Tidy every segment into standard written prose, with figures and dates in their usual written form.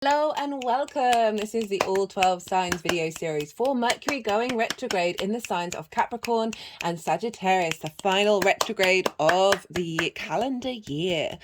Hello and welcome. This is the All 12 Signs video series for Mercury going retrograde in the signs of Capricorn and Sagittarius, the final retrograde of the calendar year.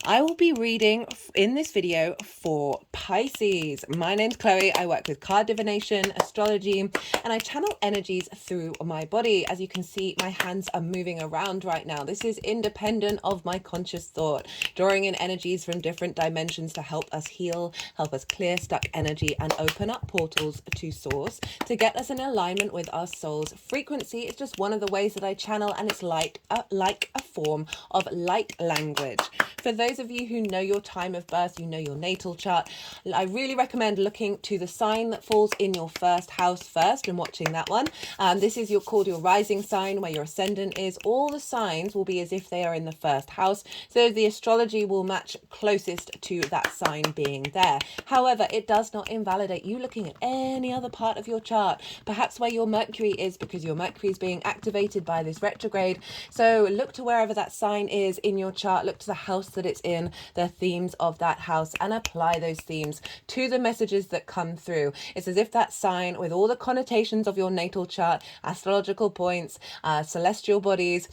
I will be reading in this video for Pisces. My name's Chloe. I work with card divination, astrology, and I channel energies through my body. As you can see, my hands are moving around right now. This is independent of my conscious thought, drawing in energies from different dimensions to help us heal, help us clear stuck energy, and open up portals to source to get us in alignment with our soul's frequency. It's just one of the ways that I channel, and it's like a form of light language. For those of you who know your time of birth, you know your natal chart, I really recommend looking to the sign that falls in your first house first and watching that one. This is called your rising sign, where your ascendant is. All the signs will be as if they are in the first house, so the astrology will match closest to that sign being there. However, it does not invalidate you looking at any other part of your chart, perhaps where your Mercury is, because your Mercury is being activated by this retrograde. So look to wherever that sign is in your chart, look to the house that it's in, the themes of that house, and apply those themes to the messages that come through. It's as if that sign, with all the connotations of your natal chart, astrological points, celestial bodies,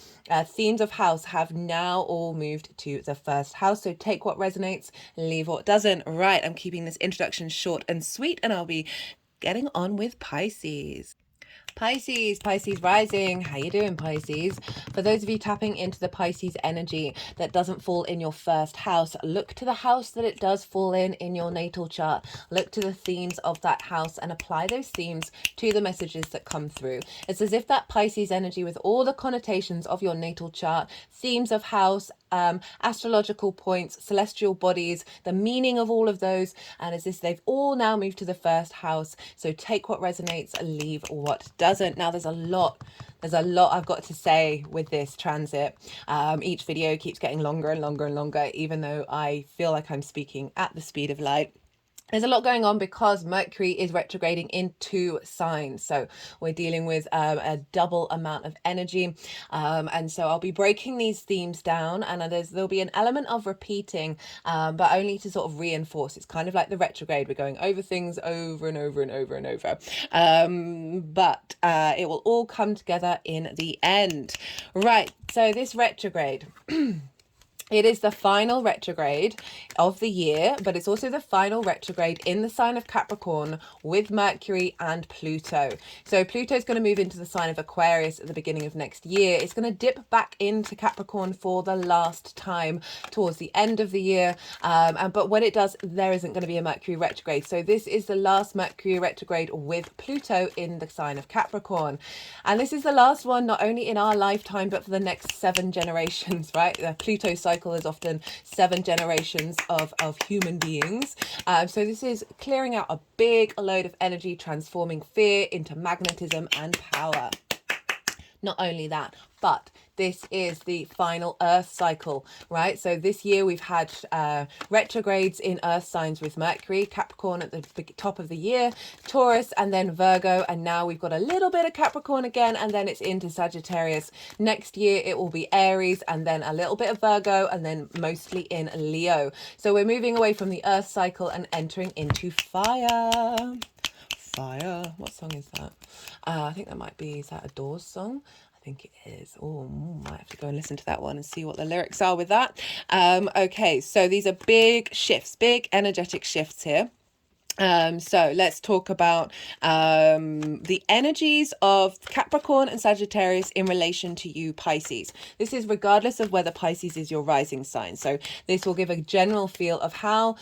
themes of house, have now all moved to the first house. So take what resonates, leave what doesn't. Right, I'm keeping this introduction short and sweet, and I'll be getting on with Pisces. Pisces rising. How you doing, Pisces? For those of you tapping into the Pisces energy that doesn't fall in your first house, look to the house that it does fall in your natal chart. Look to the themes of that house and apply those themes to the messages that come through. It's as if that Pisces energy, with all the connotations of your natal chart, themes of house, astrological points, celestial bodies, the meaning of all of those, and as if they've all now moved to the first house. So take what resonates, leave what doesn't. Now there's a lot I've got to say with this transit. Each video keeps getting longer and longer and longer, even though I feel like I'm speaking at the speed of light. There's a lot going on because Mercury is retrograding in 2 signs. So we're dealing with a double amount of energy. And so I'll be breaking these themes down, and there'll be an element of repeating, but only to sort of reinforce. It's kind of like the retrograde. We're going over things over and over and over and over. But it will all come together in the end. Right, so this retrograde... It is the final retrograde of the year, but it's also the final retrograde in the sign of Capricorn with Mercury and Pluto. So Pluto is going to move into the sign of Aquarius at the beginning of next year. It's going to dip back into Capricorn for the last time towards the end of the year. But when it does, there isn't going to be a Mercury retrograde. So this is the last Mercury retrograde with Pluto in the sign of Capricorn. And this is the last one, not only in our lifetime, but for the next 7 generations, right? The Pluto cycle is often 7 generations of human beings. So this is clearing out a big load of energy, transforming fear into magnetism and power. Not only that, but this is the final Earth cycle, right? So this year we've had retrogrades in Earth signs with Mercury, Capricorn at the top of the year, Taurus, and then Virgo. And now we've got a little bit of Capricorn again, and then it's into Sagittarius. Next year it will be Aries, and then a little bit of Virgo, and then mostly in Leo. So we're moving away from the Earth cycle and entering into fire. Fire. What song is that? I think that might be, is that a Doors song? I think it is. Oh, might have to go and listen to that one and see what the lyrics are with that. Okay, so these are big shifts, big energetic shifts here. So let's talk about the energies of Capricorn and Sagittarius in relation to you, Pisces. This is regardless of whether Pisces is your rising sign. So this will give a general feel of how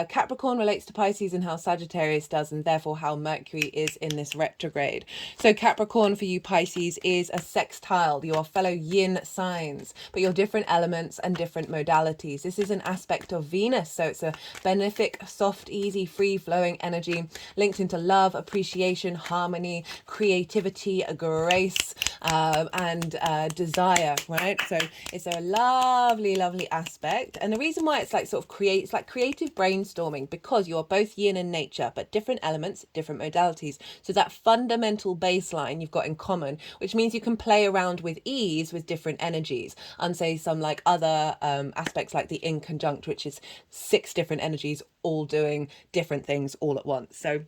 Capricorn relates to Pisces and how Sagittarius does, and therefore how Mercury is in this retrograde. So Capricorn for you, Pisces, is a sextile. You are fellow yin signs, but you're different elements and different modalities. This is an aspect of Venus. So it's a benefic, soft, easy, free-flowing energy linked into love, appreciation, harmony, creativity, grace, and desire, right? So it's a lovely, lovely aspect. And the reason why it's like sort of creates like creative brainstorming, because you're both yin and nature, but different elements, different modalities. So that fundamental baseline you've got in common, which means you can play around with ease with different energies, and say some like other aspects like the in conjunct, which is 6 different energies all doing different things all at once. So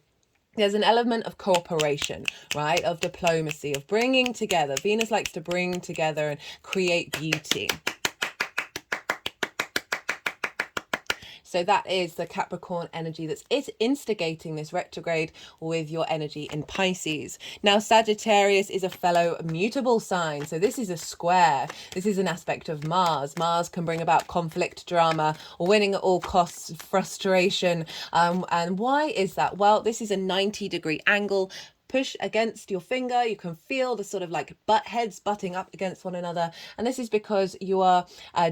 there's an element of cooperation, right? Of diplomacy, of bringing together. Venus likes to bring together and create beauty. So that is the Capricorn energy that's instigating this retrograde with your energy in Pisces. Now, Sagittarius is a fellow mutable sign. So this is a square. This is an aspect of Mars. Mars can bring about conflict, drama, winning at all costs, frustration. And why is that? Well, this is a 90-degree angle. Push against your finger, you can feel the sort of like heads butting up against one another, and this is because you are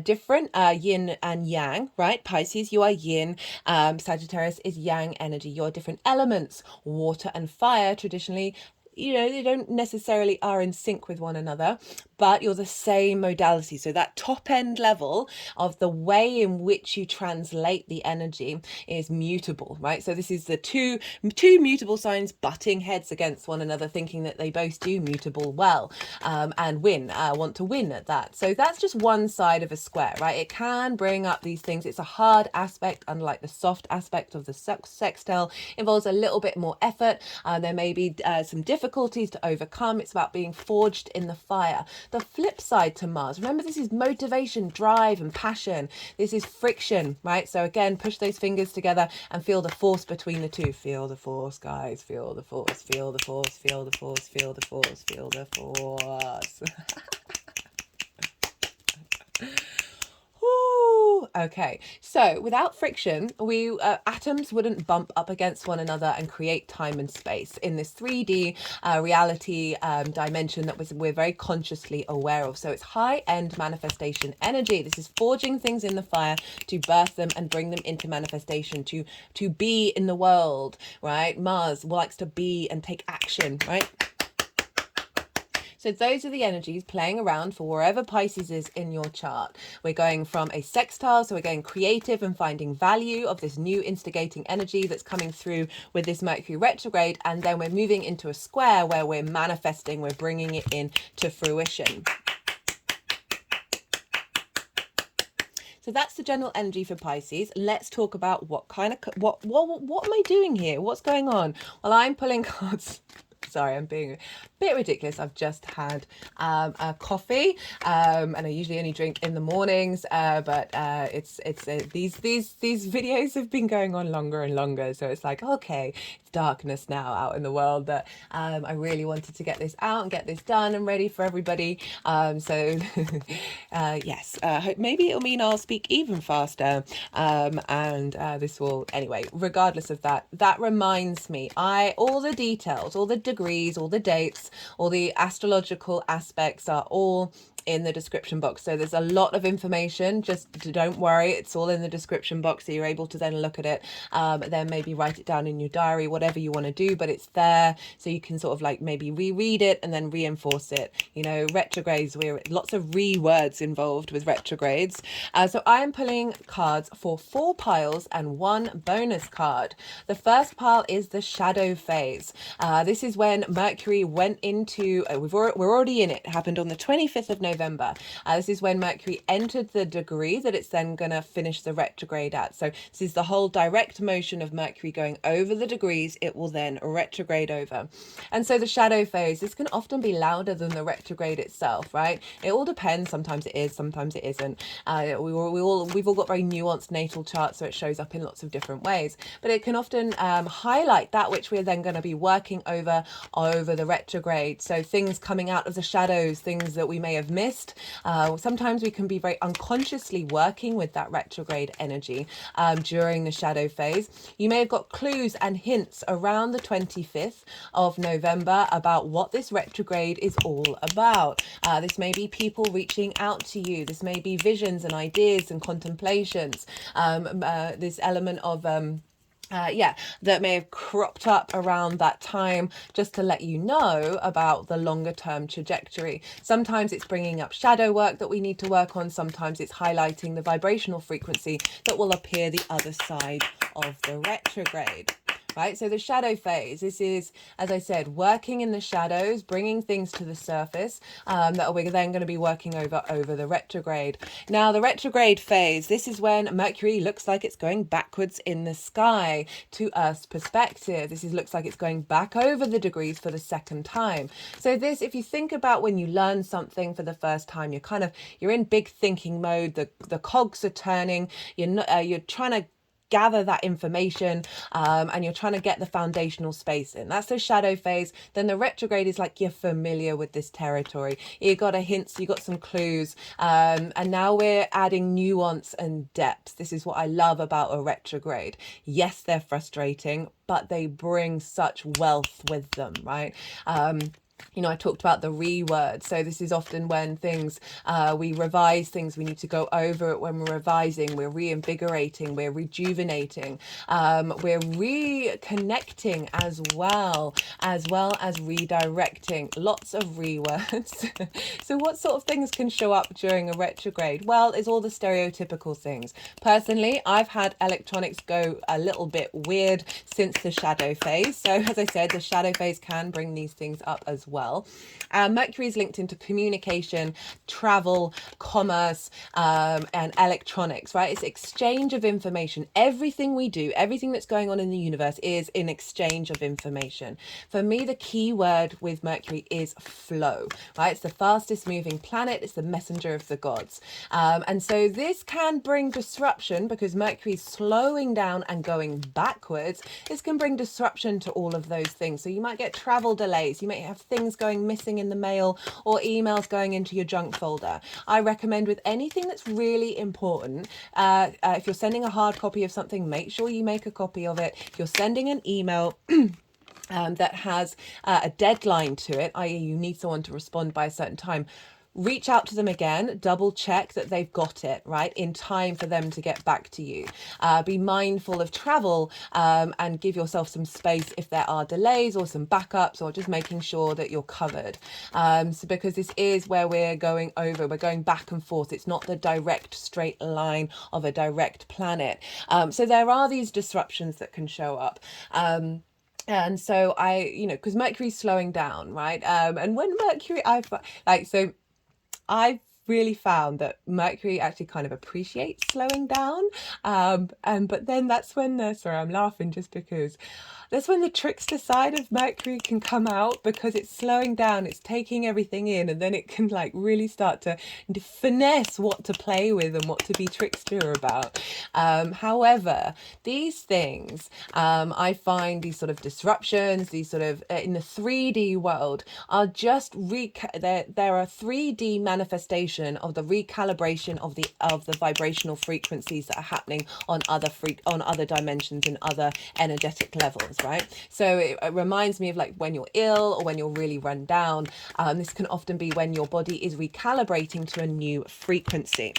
different, yin and yang, right? Pisces, you are yin. Sagittarius is yang energy. You're different elements. Water and fire traditionally, you know, they don't necessarily are in sync with one another, but you're the same modality. So that top end level of the way in which you translate the energy is mutable, right? So this is the two mutable signs butting heads against one another, thinking that they both do mutable well, and want to win at that. So that's just one side of a square, right? It can bring up these things. It's a hard aspect, unlike the soft aspect of the sextile. Involves a little bit more effort. There may be some difficulties to overcome. It's about being forged in the fire. The flip side to Mars, remember, this is motivation, drive and passion. This is friction, right? So again, push those fingers together and feel the force between the two. Feel the force, guys. Feel the force, feel the force, feel the force, feel the force, feel the force. Okay, so without friction, we atoms wouldn't bump up against one another and create time and space in this 3D reality dimension that we're very consciously aware of. So it's high-end manifestation energy. This is forging things in the fire to birth them and bring them into manifestation, to be in the world, right? Mars likes to be and take action, right? So those are the energies playing around for wherever Pisces is in your chart. We're going from a sextile, so we're going creative and finding value of this new instigating energy that's coming through with this Mercury retrograde. And then we're moving into a square where we're manifesting, we're bringing it in to fruition. So that's the general energy for Pisces. Let's talk about what am I doing here? What's going on? Well, I'm pulling cards. Sorry, I'm being a bit ridiculous. I've just had a coffee, and I usually only drink in the mornings. But these videos have been going on longer and longer. So it's like, okay, it's darkness now out in the world. That I really wanted to get this out and get this done and ready for everybody. So yes, maybe it'll mean I'll speak even faster. And this will, anyway. Regardless of that, that reminds me. All the details, all the degrees, all the dates, all the astrological aspects are all in the description box. So there's a lot of information. Just don't worry, it's all in the description box, so you're able to then look at it, then maybe write it down in your diary, whatever you want to do, but it's there so you can sort of like maybe reread it and then reinforce it. You know, retrogrades, we're lots of words involved with retrogrades. So I am pulling cards for 4 piles and 1 bonus card. The first pile is the shadow phase. This is when Mercury went into we're already in it. It happened on the 25th of November. This is when Mercury entered the degree that it's then going to finish the retrograde at. So this is the whole direct motion of Mercury going over the degrees. It will then retrograde over. And so the shadow phase, this can often be louder than the retrograde itself, right? It all depends. Sometimes it is, sometimes it isn't. We've all got very nuanced natal charts, so it shows up in lots of different ways. But it can often highlight that which we're then going to be working over the retrograde. So things coming out of the shadows, things that we may have missed. Sometimes we can be very unconsciously working with that retrograde energy during the shadow phase. You may have got clues and hints around the 25th of November about what this retrograde is all about. This may be people reaching out to you. This may be visions and ideas and contemplations. This element of that may have cropped up around that time, just to let you know about the longer term trajectory. Sometimes it's bringing up shadow work that we need to work on. Sometimes it's highlighting the vibrational frequency that will appear the other side of the retrograde. Right, so the shadow phase, this is, as I said, working in the shadows, bringing things to the surface that we're then going to be working over the retrograde. Now, the retrograde phase, this is when Mercury looks like it's going backwards in the sky to Earth's perspective. This looks like it's going back over the degrees for the second time. So this, if you think about when you learn something for the first time, you're in big thinking mode. The cogs are turning. You're trying to gather that information, and you're trying to get the foundational space in. That's the shadow phase. Then the retrograde is like you're familiar with this territory. You got a hints, you got some clues, and now we're adding nuance and depth. This is what I love about a retrograde. Yes, they're frustrating, but they bring such wealth with them, right? I talked about the reword. So this is often when things, we revise things, we need to go over it when we're revising, we're reinvigorating, we're rejuvenating, we're reconnecting as well as redirecting. Lots of rewords. So what sort of things can show up during a retrograde? Well, it's all the stereotypical things. Personally, I've had electronics go a little bit weird since the shadow phase. So as I said, the shadow phase can bring these things up as well. Mercury is linked into communication, travel, commerce, and electronics, right? It's exchange of information. Everything we do, everything that's going on in the universe is in exchange of information. For me, the key word with Mercury is flow, right? It's the fastest moving planet. It's the messenger of the gods. And so this can bring disruption because Mercury is slowing down and going backwards. This can bring disruption to all of those things. So you might get travel delays. You may have things going missing in the mail or emails going into your junk folder. I recommend with anything that's really important, if you're sending a hard copy of something, make sure you make a copy of it. If you're sending an email, that has a deadline to it, i.e. you need someone to respond by a certain time, reach out to them again, double check that they've got it right in time for them to get back to you. Be mindful of travel, and give yourself some space if there are delays or some backups, or just making sure that you're covered. So because this is where we're going back and forth. It's not the direct straight line of a direct planet. So there are these disruptions that can show up. And so because Mercury's slowing down, right? And when Mercury, I've really found that Mercury actually kind of appreciates slowing down. But then that's when sorry, I'm laughing just because that's when the trickster side of Mercury can come out, because it's slowing down, it's taking everything in, and then it can like really start to finesse what to play with and what to be trickster about. However, these things, I find these sort of disruptions, these sort of in the 3D world are just there are 3D manifestation of the recalibration of the vibrational frequencies that are happening on other dimensions and other energetic levels, right? So it reminds me of like when you're ill or when you're really run down. This can often be when your body is recalibrating to a new frequency.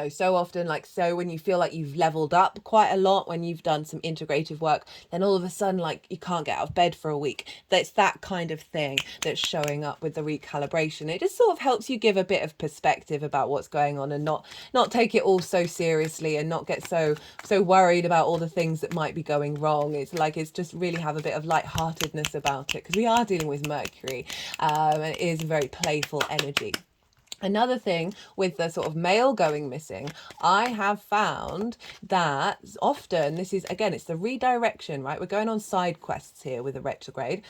So often, when you feel like you've leveled up quite a lot, when you've done some integrative work, then all of a sudden, you can't get out of bed for a week. That's that kind of thing that's showing up with the recalibration. It just sort of helps you give a bit of perspective about what's going on, and not take it all so seriously, and not get so worried about all the things that might be going wrong. It's just really have a bit of lightheartedness about it, because we are dealing with Mercury, and it is a very playful energy. Another thing with the sort of mail going missing, I have found that often this is, again, it's the redirection, right? We're going on side quests here with a retrograde.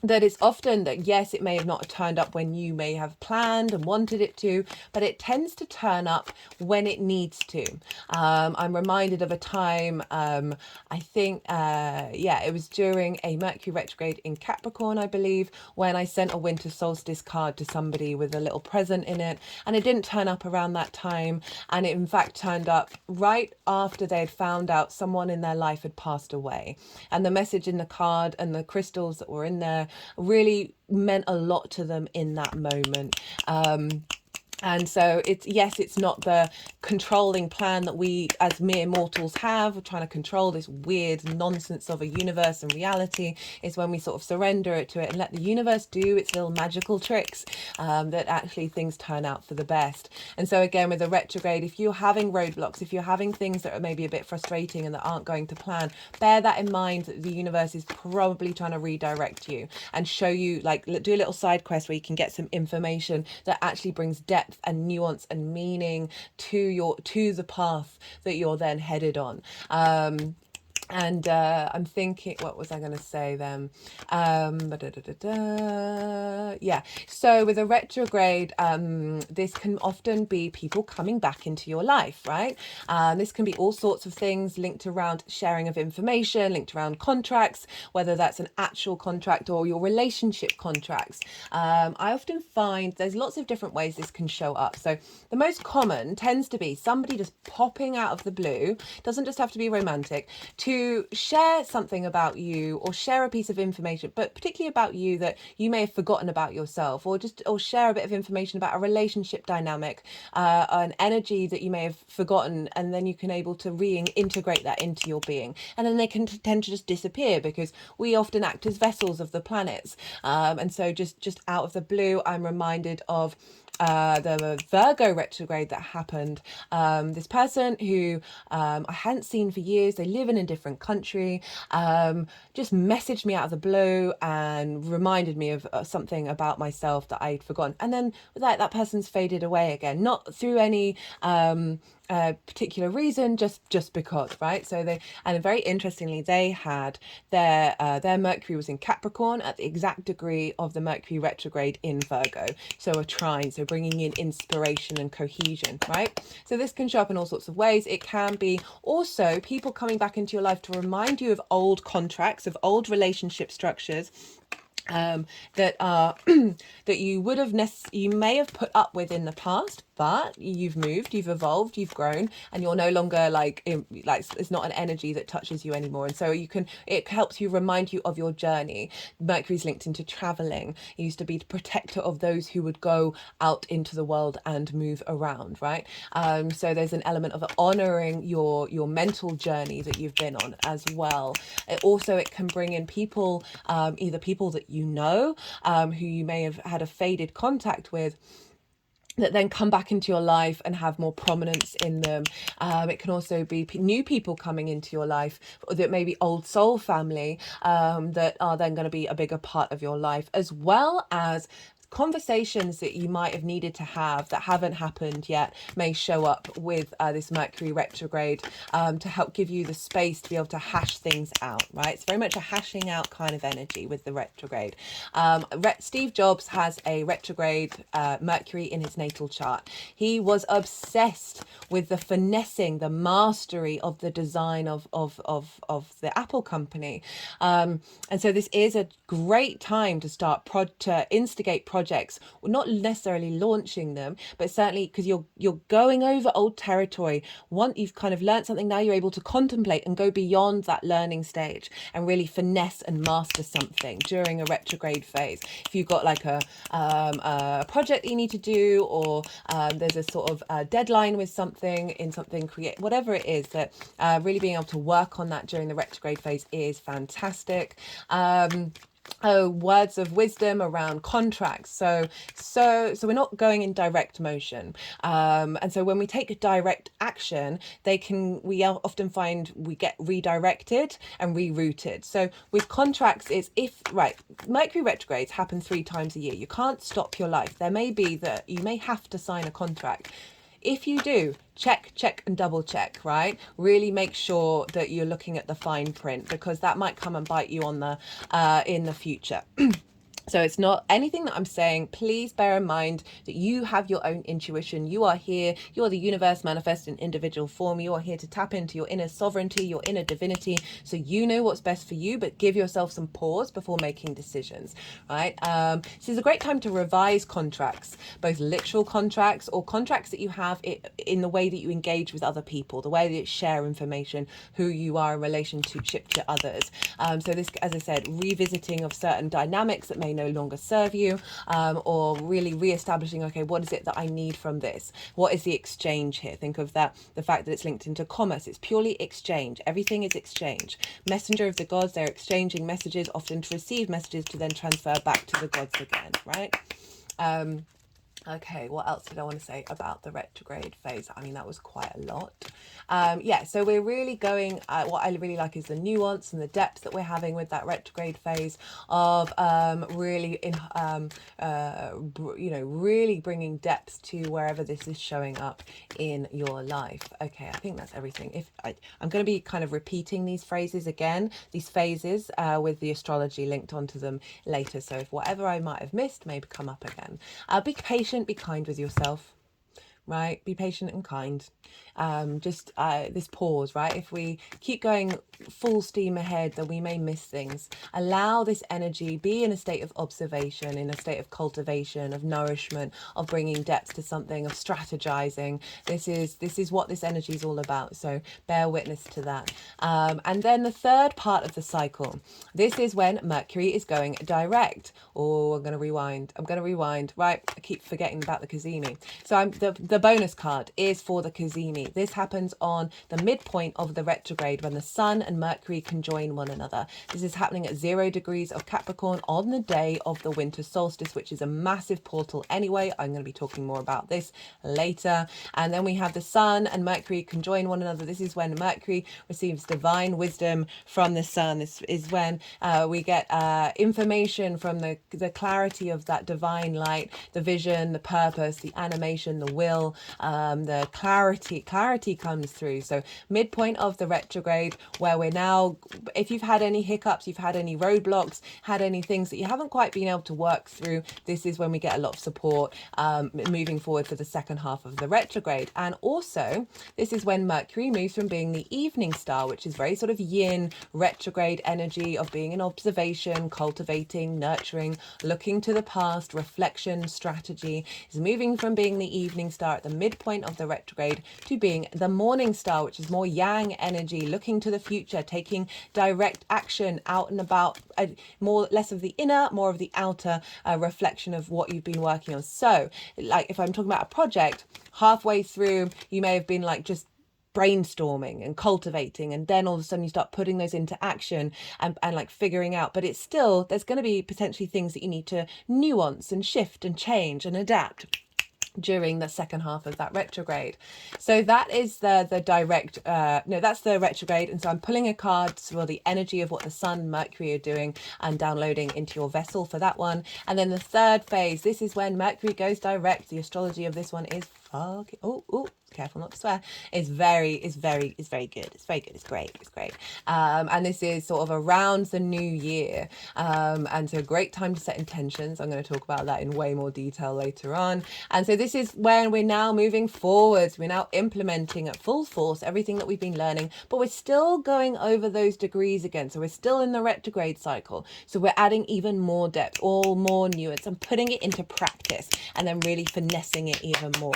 That it's often that, yes, it may have not turned up when you may have planned and wanted it to, but it tends to turn up when it needs to. I'm reminded of a time, I think, it was during a Mercury retrograde in Capricorn, I believe, when I sent a winter solstice card to somebody with a little present in it, and it didn't turn up around that time, and it in fact turned up right after they had found out someone in their life had passed away. And the message in the card and the crystals that were in there really meant a lot to them in that moment. And so it's not the controlling plan that we as mere mortals have. We're trying to control this weird nonsense of a universe and reality. It's when we sort of surrender it to it and let the universe do its little magical tricks, that actually things turn out for the best. And so again, with the retrograde, if you're having roadblocks, if you're having things that are maybe a bit frustrating and that aren't going to plan, bear that in mind, that the universe is probably trying to redirect you and show you, like, do a little side quest where you can get some information that actually brings depth and nuance and meaning to the path that you're then headed on. And I'm thinking, what was I going to say then? Yeah. So with a retrograde, this can often be people coming back into your life, right? This can be all sorts of things linked around sharing of information, linked around contracts, whether that's an actual contract or your relationship contracts. I often find there's lots of different ways this can show up. So the most common tends to be somebody just popping out of the blue, doesn't just have to be romantic, to share something about you or share a piece of information, but particularly about you that you may have forgotten about yourself, or share a bit of information about a relationship dynamic, an energy that you may have forgotten, and then you can able to reintegrate that into your being. And then they can tend to just disappear because we often act as vessels of the planets. And so just out of the blue, I'm reminded of the Virgo retrograde that happened. This person who I hadn't seen for years, they live in a different country, just messaged me out of the blue and reminded me of something about myself that I'd forgotten. And then that person's faded away again, not through any particular reason, just because, right? So and very interestingly, they had their Mercury was in Capricorn at the exact degree of the Mercury retrograde in Virgo, so a trine, so bringing in inspiration and cohesion, right? So this can show up in all sorts of ways. It can be also people coming back into your life to remind you of old contracts, of old relationship structures, that are that you may have put up with in the past, but you've moved, you've evolved, you've grown, and you're no longer like it's not an energy that touches you anymore. And so it helps you, remind you of your journey. Mercury's linked into traveling. It used to be the protector of those who would go out into the world and move around, right? So there's an element of honoring your mental journey that you've been on as well. It can bring in people, either people that you know, who you may have had a faded contact with, that then come back into your life and have more prominence in them. It can also be new people coming into your life that may be old soul family, that are then going to be a bigger part of your life, as well as conversations that you might have needed to have that haven't happened yet may show up with this Mercury retrograde, to help give you the space to be able to hash things out, right? It's very much a hashing out kind of energy with the retrograde. Steve Jobs has a retrograde Mercury in his natal chart. He was obsessed with the finessing, the mastery of the design of the Apple company. And so this is a great time to start to instigate projects, not necessarily launching them, but certainly because you're going over old territory. Once you've kind of learned something, now you're able to contemplate and go beyond that learning stage and really finesse and master something during a retrograde phase. If you've got like a project that you need to do, or there's a sort of deadline with something create, whatever it is, that really being able to work on that during the retrograde phase is fantastic. Words of wisdom around contracts. So we're not going in direct motion, and so when we take a direct action, we often find we get redirected and rerouted. So with contracts, it's Mercury retrogrades happen 3 times a year. You can't stop your life. There may be that you may have to sign a contract. If you do, check and double check, right? Really make sure that you're looking at the fine print, because that might come and bite you on in the future. So it's not anything that I'm saying. Please bear in mind that you have your own intuition. You are here. You're the universe manifest in individual form. You are here to tap into your inner sovereignty, your inner divinity. So you know what's best for you, but give yourself some pause before making decisions, right? This is a great time to revise contracts, both literal contracts or contracts that you have in the way that you engage with other people, the way that you share information, who you are in relationship to others. So this, as I said, revisiting of certain dynamics that may no longer serve you, or really reestablishing, okay, what is it that I need from this? What is the exchange here? Think of that, the fact that it's linked into commerce. It's purely exchange. Everything is exchange. Messenger of the gods, they're exchanging messages, often to receive messages to then transfer back to the gods again, right? Okay, what else did I want to say about the retrograde phase? I mean, that was quite a lot. Yeah, so we're really going, what I really like is the nuance and the depth that we're having with that retrograde phase of really, really bringing depth to wherever this is showing up in your life. Okay, I think that's everything. I'm going to be kind of repeating these phrases again, these phases with the astrology linked onto them later. So if whatever I might have missed may come up again. Be patient, be kind with yourself, right? Be patient and kind. This pause, right? If we keep going full steam ahead, then we may miss things. Allow this energy, be in a state of observation, in a state of cultivation, of nourishment, of bringing depth to something, of strategizing. This is what this energy is all about. So bear witness to that. And then the third part of the cycle, this is when Mercury is going direct. Oh, I'm going to rewind. Right, I keep forgetting about the Cazimi. So the bonus card is for the Cazimi. This happens on the midpoint of the retrograde when the Sun and Mercury conjoin one another. This is happening at 0 degrees of Capricorn on the day of the winter solstice, which is a massive portal anyway. I'm going to be talking more about this later. And then we have the Sun and Mercury conjoin one another. This is when Mercury receives divine wisdom from the Sun. This is when we get information from the clarity of that divine light, the vision, the purpose, the animation, the will, the clarity comes through. So midpoint of the retrograde, where we're now, if you've had any hiccups, you've had any roadblocks, had any things that you haven't quite been able to work through, this is when we get a lot of support moving forward for the second half of the retrograde. And also this is when Mercury moves from being the evening star, which is very sort of yin retrograde energy of being in observation, cultivating, nurturing, looking to the past, reflection, strategy, is moving from being the evening star at the midpoint of the retrograde to being the morning star, which is more yang energy, looking to the future, taking direct action out and about, less of the inner, more of the outer reflection of what you've been working on. So like if I'm talking about a project, halfway through you may have been like just brainstorming and cultivating, and then all of a sudden you start putting those into action and like figuring out, but it's still, there's going to be potentially things that you need to nuance and shift and change and adapt during the second half of that retrograde. So that is that's the retrograde. And so I'm pulling a card for the energy of what the Sun and Mercury are doing and downloading into your vessel for that one. And then the third phase, this is when Mercury goes direct. The astrology of this one is careful not to swear. It's very good. It's very good. It's great. And this is sort of around the new year. And so a great time to set intentions. I'm going to talk about that in way more detail later on. And so this is when we're now moving forwards. We're now implementing at full force everything that we've been learning, but we're still going over those degrees again. So we're still in the retrograde cycle. So we're adding even more depth, all more nuance, and putting it into practice, and then really finessing it even more.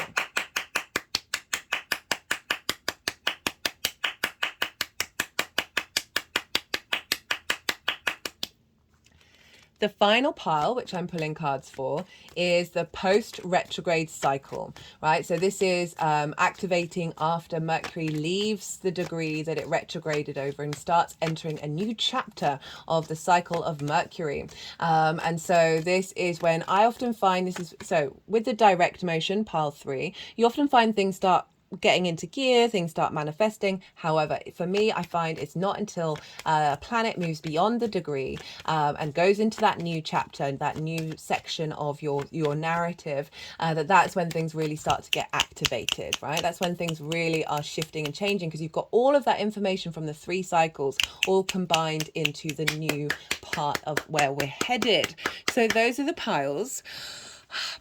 The final pile, which I'm pulling cards for, is the post-retrograde cycle, right? So this is activating after Mercury leaves the degree that it retrograded over and starts entering a new chapter of the cycle of Mercury. And so this is when I often find so with the direct motion, pile 3, you often find things start getting into gear, things start manifesting. However, for me, I find it's not until a planet moves beyond the degree and goes into that new chapter, that new section of your narrative, that's when things really start to get activated, right? That's when things really are shifting and changing, because you've got all of that information from the 3 cycles all combined into the new part of where we're headed. So those are the piles.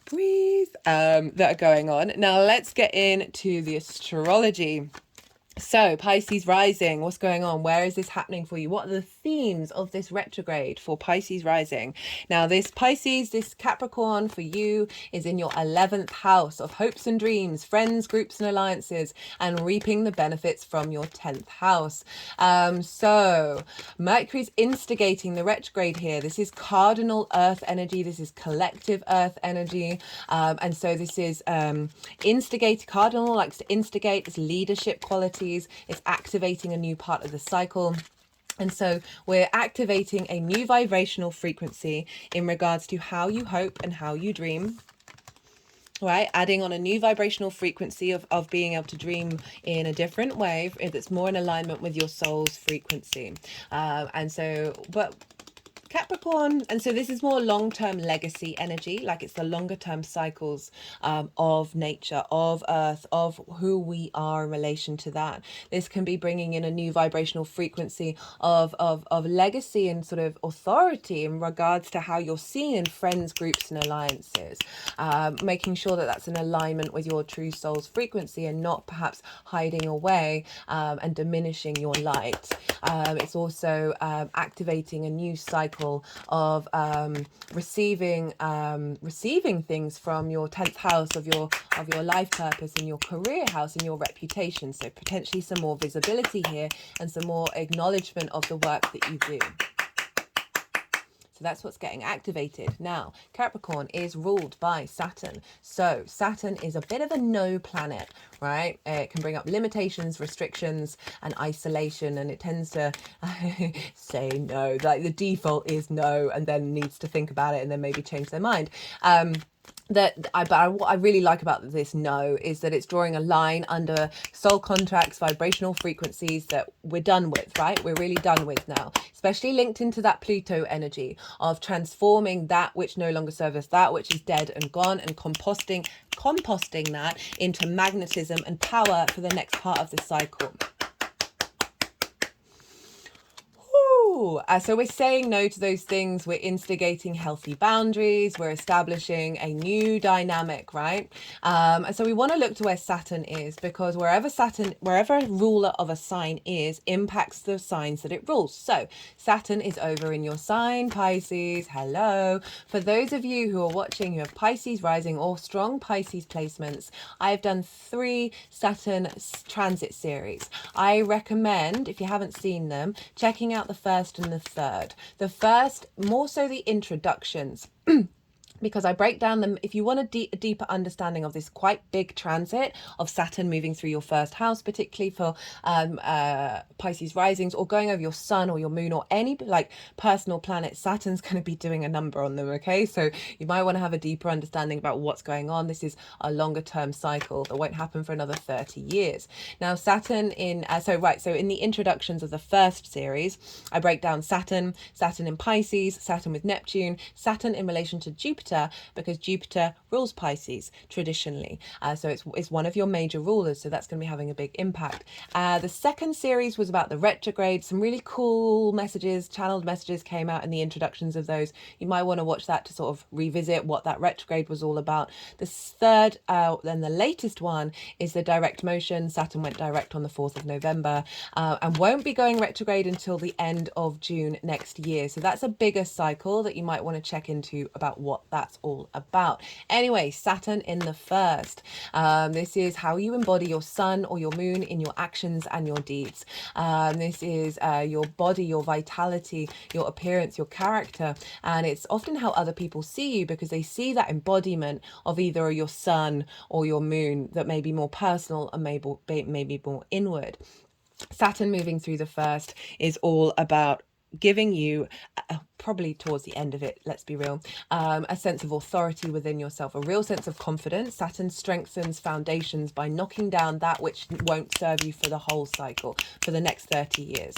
Breathe, that are going on. Now let's get into the astrology. So, Pisces rising, what's going on? Where is this happening for you? What are the themes of this retrograde for Pisces rising? Now, this Pisces, this Capricorn for you is in your 11th house of hopes and dreams, friends, groups, and alliances, and reaping the benefits from your 10th house. So, Mercury's instigating the retrograde here. This is cardinal earth energy. This is collective earth energy. And so, this is instigate. Cardinal likes to instigate. It's leadership qualities. It's activating a new part of the cycle. And so we're activating a new vibrational frequency in regards to how you hope and how you dream. Right, adding on a new vibrational frequency of being able to dream in a different way that's more in alignment with your soul's frequency. And so, but Capricorn, and so this is more long-term legacy energy, like it's the longer term cycles of nature, of earth, of who we are in relation to that. This can be bringing in a new vibrational frequency of legacy and sort of authority in regards to how you're seen in friends, groups, and alliances, making sure that that's in alignment with your true soul's frequency and not perhaps hiding away and diminishing your light. It's also activating a new cycle of receiving things from your 10th house of your life purpose and your career house and your reputation. So potentially some more visibility here and some more acknowledgement of the work that you do. So that's what's getting activated. Now, Capricorn is ruled by Saturn. So Saturn is a bit of a no planet, right? It can bring up limitations, restrictions, and isolation. And it tends to say no. Like the default is no, and then needs to think about it and then maybe change their mind. What I really like about this no is that it's drawing a line under soul contracts, vibrational frequencies that we're done with, right? We're really done with now, especially linked into that Pluto energy of transforming that which no longer serves us, that which is dead and gone, and composting that into magnetism and power for the next part of the cycle. So we're saying no to those things. We're instigating healthy boundaries. We're establishing a new dynamic, right? And so we want to look to where Saturn is, because wherever a ruler of a sign is, impacts the signs that it rules. So Saturn is over in your sign, Pisces. Hello. For those of you who are watching who have Pisces rising or strong Pisces placements, I've done 3 Saturn transit series. I recommend, if you haven't seen them, checking out the first and the third. The first, more so the introductions. Because I break down them. If you want a deeper understanding of this quite big transit of Saturn moving through your first house, particularly for Pisces risings, or going over your sun or your moon or any like personal planet, Saturn's going to be doing a number on them. Okay, so you might want to have a deeper understanding about what's going on. This is a longer term cycle that won't happen for another 30 years. Now Saturn in so in the introductions of the first series, I break down Saturn in Pisces, Saturn with Neptune, Saturn in relation to Jupiter, because Jupiter rules Pisces traditionally. So it's one of your major rulers. So that's going to be having a big impact. The second series was about the retrograde. Some really cool messages, channeled messages came out in the introductions of those. You might want to watch that to sort of revisit what that retrograde was all about. The third, then the latest one is the direct motion. Saturn went direct on the 4th of November and won't be going retrograde until the end of June next year. So that's a bigger cycle that you might want to check into about what that's all about. Anyway, Saturn in the first. This is how you embody your sun or your moon in your actions and your deeds. This is your body, your vitality, your appearance, your character. And it's often how other people see you, because they see that embodiment of either your sun or your moon that may be more personal and maybe more inward. Saturn moving through the first is all about giving you probably towards the end of it, let's be real, a sense of authority within yourself, a real sense of confidence. Saturn strengthens foundations by knocking down that which won't serve you for the whole cycle, for the next 30 years.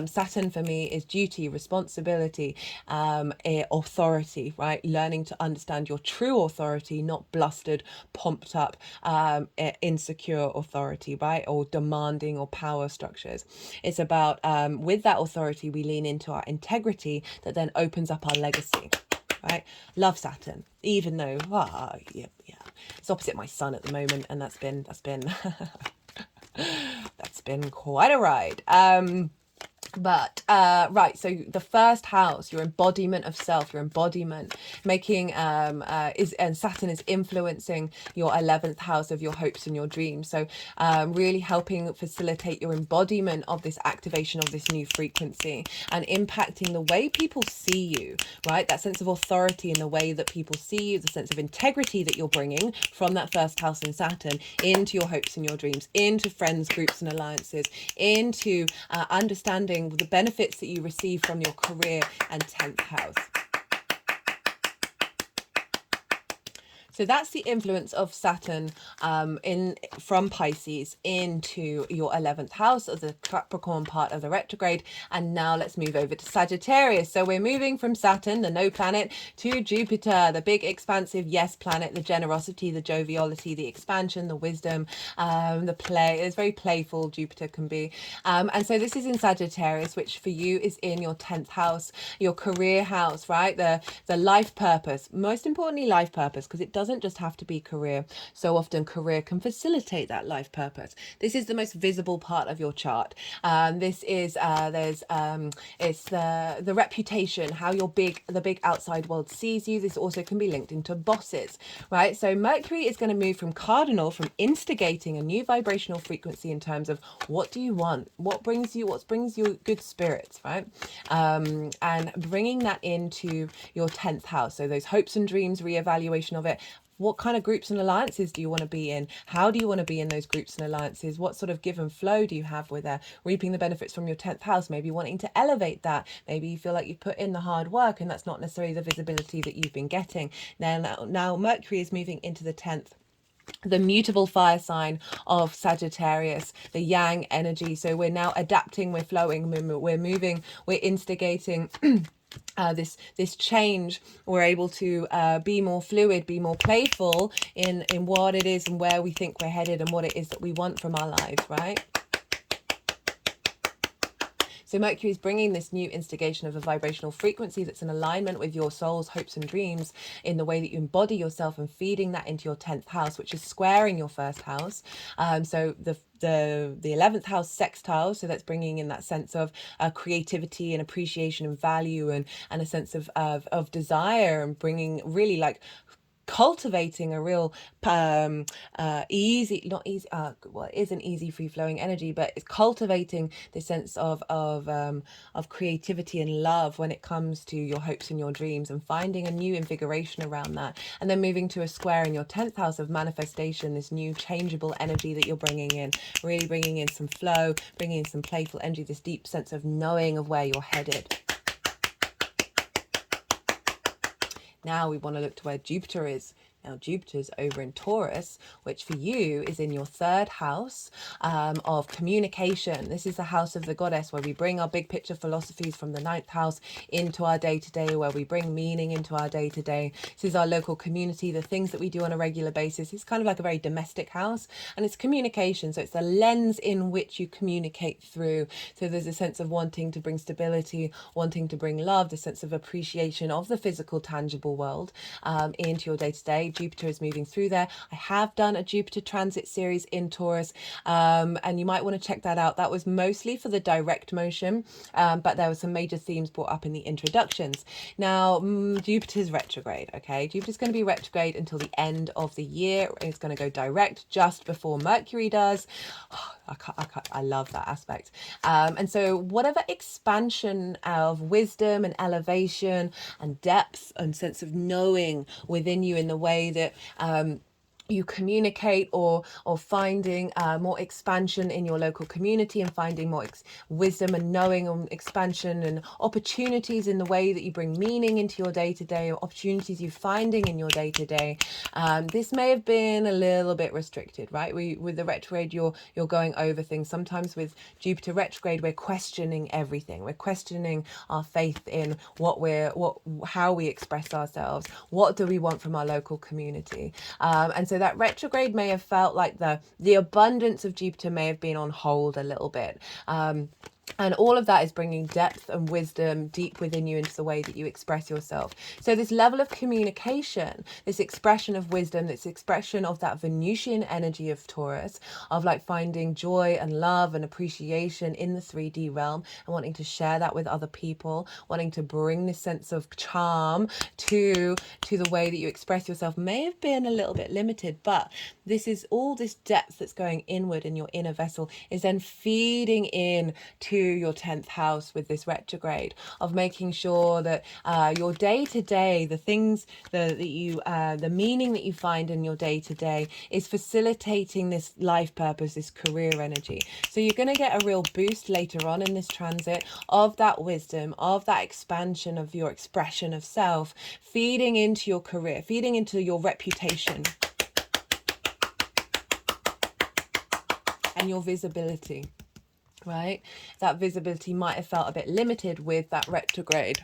Saturn for me is duty, responsibility, authority, right? Learning to understand your true authority, not blustered, pumped up, insecure authority, right? Or demanding or power structures. It's about, with that authority, we lean into our integrity that then opens up our legacy, right? Love Saturn, even though it's opposite my sun at the moment, and that's been that's been quite a ride. Right, so the first house, your embodiment of self, your embodiment, making and Saturn is influencing your 11th house of your hopes and your dreams. So really helping facilitate your embodiment of this activation of this new frequency and impacting the way people see you, right? That sense of authority in the way that people see you, the sense of integrity that you're bringing from that first house in Saturn into your hopes and your dreams, into friends, groups and alliances, into understanding the benefits that you receive from your career and 10th house. So that's the influence of Saturn from Pisces into your 11th house of the Capricorn part of the retrograde. And now let's move over to Sagittarius. So we're moving from Saturn, the no planet, to Jupiter, the big expansive yes planet, the generosity, the joviality, the expansion, the wisdom, the play. It's very playful, Jupiter can be. And so this is in Sagittarius, which for you is in your 10th house, your career house, right? The life purpose, most importantly, life purpose, because it doesn't just have to be career. So often career can facilitate that life purpose. This is the most visible part of your chart. This is it's the reputation, how the big outside world sees you. This also can be linked into bosses, right? So Mercury is going to move from cardinal, from instigating a new vibrational frequency in terms of what do you want, what brings you good spirits, right? And bringing that into your 10th house. So those hopes and dreams, reevaluation of it. What kind of groups and alliances do you want to be in? How do you want to be in those groups and alliances? What sort of give and flow do you have with reaping the benefits from your 10th house? Maybe wanting to elevate that. Maybe you feel like you put in the hard work and that's not necessarily the visibility that you've been getting. Now Mercury is moving into the 10th, the mutable fire sign of Sagittarius, the yang energy. So we're now adapting, we're flowing, we're moving, we're instigating this change. We're able to be more fluid, be more playful in what it is and where we think we're headed and what it is that we want from our lives, right? So Mercury is bringing this new instigation of a vibrational frequency that's in alignment with your soul's hopes and dreams in the way that you embody yourself, and feeding that into your 10th house, which is squaring your first house. So the 11th house sextile, so that's bringing in that sense of creativity and appreciation and value and a sense of desire, and bringing really like cultivating a real easy, not easy, well, it isn't easy free flowing energy, but it's cultivating the sense of creativity and love when it comes to your hopes and your dreams, and finding a new invigoration around that. And then moving to a square in your 10th house of manifestation, this new changeable energy that you're bringing in, really bringing in some flow, bringing in some playful energy, this deep sense of knowing of where you're headed. Now we want to look to where Jupiter is. Now Jupiter's over in Taurus, which for you is in your 3rd house of communication. This is the house of the goddess, where we bring our big picture philosophies from the 9th house into our day-to-day, where we bring meaning into our day-to-day. This is our local community, the things that we do on a regular basis. It's kind of like a very domestic house, and it's communication. So it's the lens in which you communicate through. So there's a sense of wanting to bring stability, wanting to bring love, the sense of appreciation of the physical, tangible world into your day-to-day. Jupiter is moving through there. I have done a Jupiter transit series in Taurus, and you might want to check that out. That was mostly for the direct motion, but there were some major themes brought up in the introductions. Now, Jupiter's retrograde, okay? Jupiter's going to be retrograde until the end of the year. It's going to go direct just before Mercury does. I love that aspect. And so whatever expansion of wisdom and elevation and depth and sense of knowing within you in the way that you communicate, or finding more expansion in your local community, and finding more wisdom and knowing and expansion and opportunities in the way that you bring meaning into your day-to-day, or opportunities you're finding in your day-to-day. This may have been a little bit restricted, right? With the retrograde, you're going over things. Sometimes with Jupiter retrograde, we're questioning everything. We're questioning our faith in how we express ourselves. What do we want from our local community? And so that retrograde may have felt like the abundance of Jupiter may have been on hold a little bit. And all of that is bringing depth and wisdom deep within you into the way that you express yourself. So this level of communication, this expression of wisdom, this expression of that Venusian energy of Taurus, of like finding joy and love and appreciation in the 3D realm and wanting to share that with other people, wanting to bring this sense of charm to the way that you express yourself may have been a little bit limited, but this is all this depth that's going inward in your inner vessel is then feeding in to your 10th house with this retrograde, of making sure that your day to day, the things that you the meaning that you find in your day to day is facilitating this life purpose, this career energy. So you're going to get a real boost later on in this transit of that wisdom, of that expansion of your expression of self, feeding into your career, feeding into your reputation and your visibility. Right? That visibility might have felt a bit limited with that retrograde.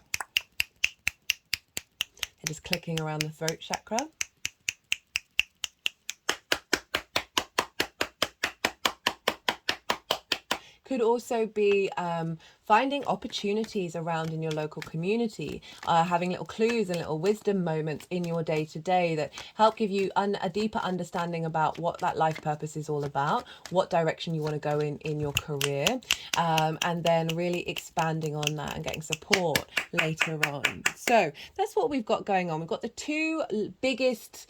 It is clicking around the throat chakra. Could also be finding opportunities around in your local community, having little clues and little wisdom moments in your day-to-day that help give you a deeper understanding about what that life purpose is all about, what direction you want to go in your career, and then really expanding on that and getting support later on. So that's what we've got going on. We've got the two biggest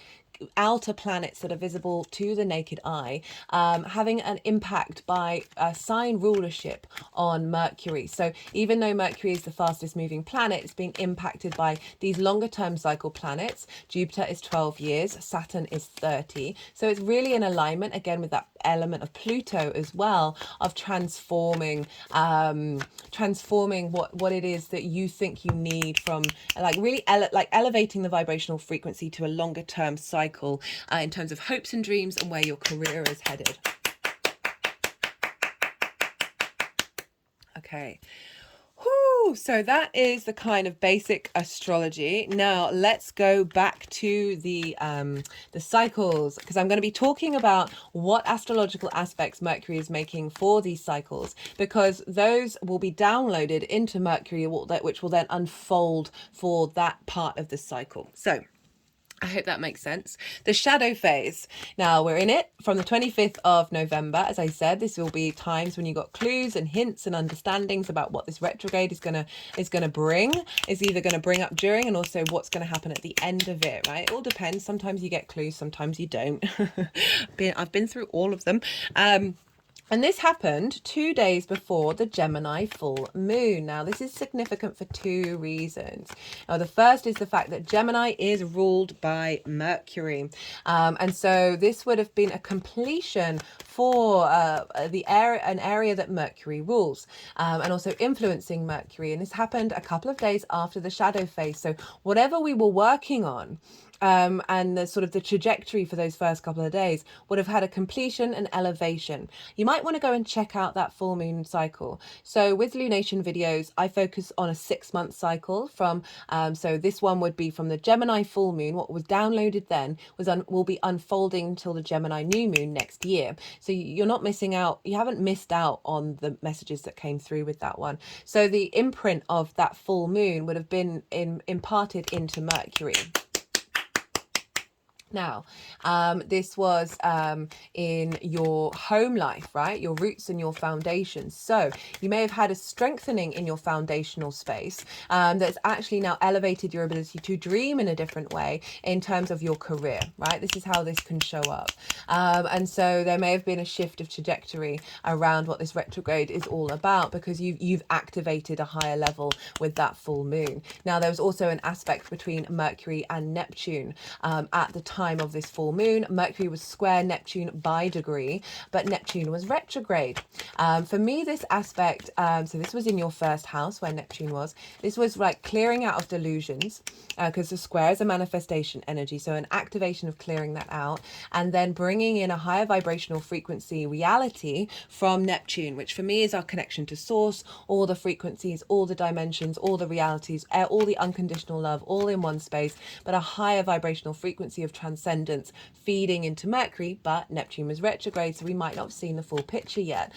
outer planets that are visible to the naked eye, having an impact by sign rulership on Mercury. So even though Mercury is the fastest moving planet, it's being impacted by these longer term cycle planets. Jupiter is 12 years, Saturn is 30. So it's really in alignment again with that element of Pluto as well, of transforming what it is that you think you need, from like really elevating the vibrational frequency to a longer term cycle in terms of hopes and dreams and where your career is headed. Okay. Whew, so that is the kind of basic astrology. Now let's go back to the cycles, because I'm going to be talking about what astrological aspects Mercury is making for these cycles, because those will be downloaded into Mercury, which will then unfold for that part of the cycle. So I hope that makes sense. The shadow phase. Now we're in it from the 25th of November. As I said, this will be times when you got clues and hints and understandings about what this retrograde is gonna bring. Is either gonna bring up during, and also what's gonna happen at the end of it. Right? It all depends. Sometimes you get clues, sometimes you don't. I've been through all of them. And this happened 2 days before the Gemini full moon. Now, this is significant for two reasons. Now, the first is the fact that Gemini is ruled by Mercury. And so this would have been a completion for an area that Mercury rules, and also influencing Mercury. And this happened a couple of days after the shadow phase. So whatever we were working on, and the sort of the trajectory for those first couple of days would have had a completion and elevation. You might want to go and check out that full moon cycle. So with Lunation videos, I focus on a 6-month cycle from, so this one would be from the Gemini full moon. What was downloaded then will be unfolding until the Gemini new moon next year. So you're not missing out. You haven't missed out on the messages that came through with that one. So the imprint of that full moon would have been imparted into Mercury. Now, this was in your home life, right? Your roots and your foundations. So you may have had a strengthening in your foundational space that's actually now elevated your ability to dream in a different way in terms of your career, right? This is how this can show up. And so there may have been a shift of trajectory around what this retrograde is all about, because you've activated a higher level with that full moon. Now, there was also an aspect between Mercury and Neptune at the time of this full moon. Mercury was square Neptune by degree, but Neptune was retrograde. For me, this aspect, so this was in your first house where Neptune was. This was like clearing out of delusions, because the square is a manifestation energy. So an activation of clearing that out, and then bringing in a higher vibrational frequency reality from Neptune, which for me is our connection to source, all the frequencies, all the dimensions, all the realities, all the unconditional love, all in one space, but a higher vibrational frequency of transcendence feeding into Mercury. But Neptune was retrograde, so we might not have seen the full picture yet.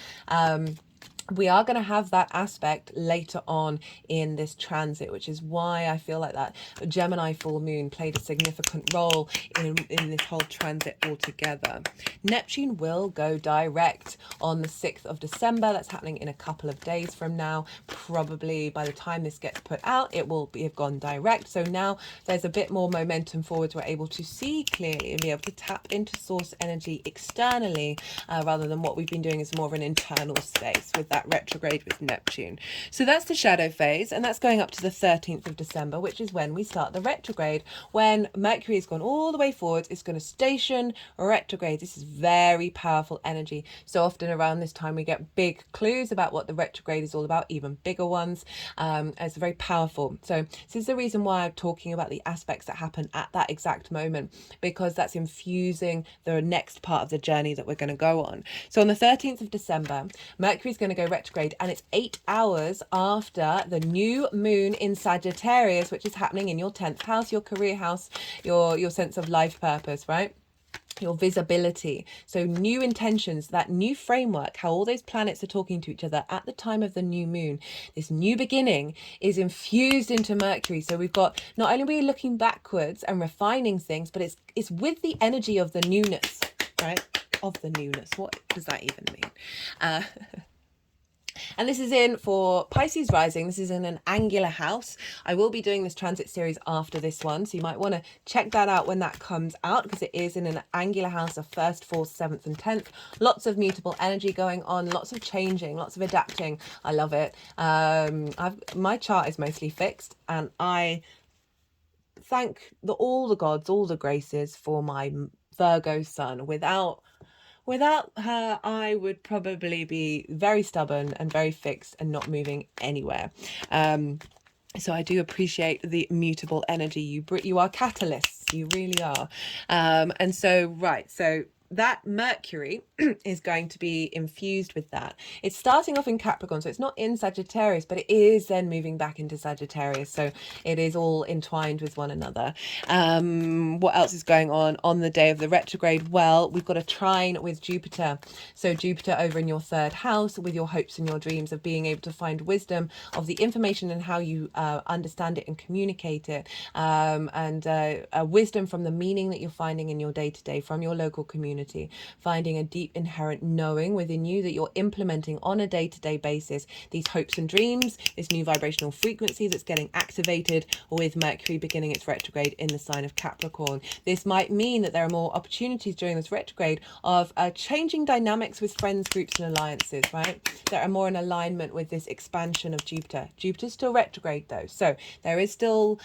we are going to have that aspect later on in this transit, which is why I feel like that Gemini full moon played a significant role in this whole transit altogether. Neptune will go direct on the 6th of December. That's happening in a couple of days from now. Probably by the time this gets put out, it will have gone direct. So now there's a bit more momentum forwards. We're able to see clearly and be able to tap into source energy externally, rather than what we've been doing is more of an internal space with that retrograde with Neptune. So that's the shadow phase, and that's going up to the 13th of December, which is when we start the retrograde, when Mercury has gone all the way forwards. It's going to station retrograde. This is very powerful energy. So often around this time we get big clues about what the retrograde is all about, even bigger ones. It's very powerful. So this is the reason why I'm talking about the aspects that happen at that exact moment, because that's infusing the next part of the journey that we're going to go on. So on the 13th of December, Mercury is going to go retrograde, and it's 8 hours after the new moon in Sagittarius, which is happening in your 10th house, your career house, your sense of life purpose, right? Your visibility. So new intentions, that new framework, how all those planets are talking to each other at the time of the new moon. This new beginning is infused into Mercury. So we've got, not only are we looking backwards and refining things, but it's with the energy of the newness, right? Of the newness. What does that even mean? And this is in for Pisces rising. This is in an angular house. I will be doing this transit series after this one, so you might want to check that out when that comes out, because it is in an angular house of 1st, 4th, 7th and 10th. Lots of mutable energy going on, lots of changing, lots of adapting. I love it. My chart is mostly fixed, and I thank all the gods, all the graces for my Virgo sun. Without her, I would probably be very stubborn and very fixed and not moving anywhere. So I do appreciate the mutable energy. You are catalysts. You really are. And so, right. So that Mercury is going to be infused with that. It's starting off in Capricorn, so it's not in Sagittarius, but it is then moving back into Sagittarius. So it is all entwined with one another. What else is going on the day of the retrograde? Well, we've got a trine with Jupiter. So Jupiter over in your 3rd house, with your hopes and your dreams of being able to find wisdom of the information and how you understand it and communicate it, and wisdom from the meaning that you're finding in your day-to-day, from your local community, finding a deep inherent knowing within you that you're implementing on a day-to-day basis, these hopes and dreams, this new vibrational frequency that's getting activated with Mercury beginning its retrograde in the sign of Capricorn. This might mean that there are more opportunities during this retrograde of changing dynamics with friends, groups and alliances, right, that are more in alignment with this expansion of Jupiter. Jupiter's still retrograde though, so we're still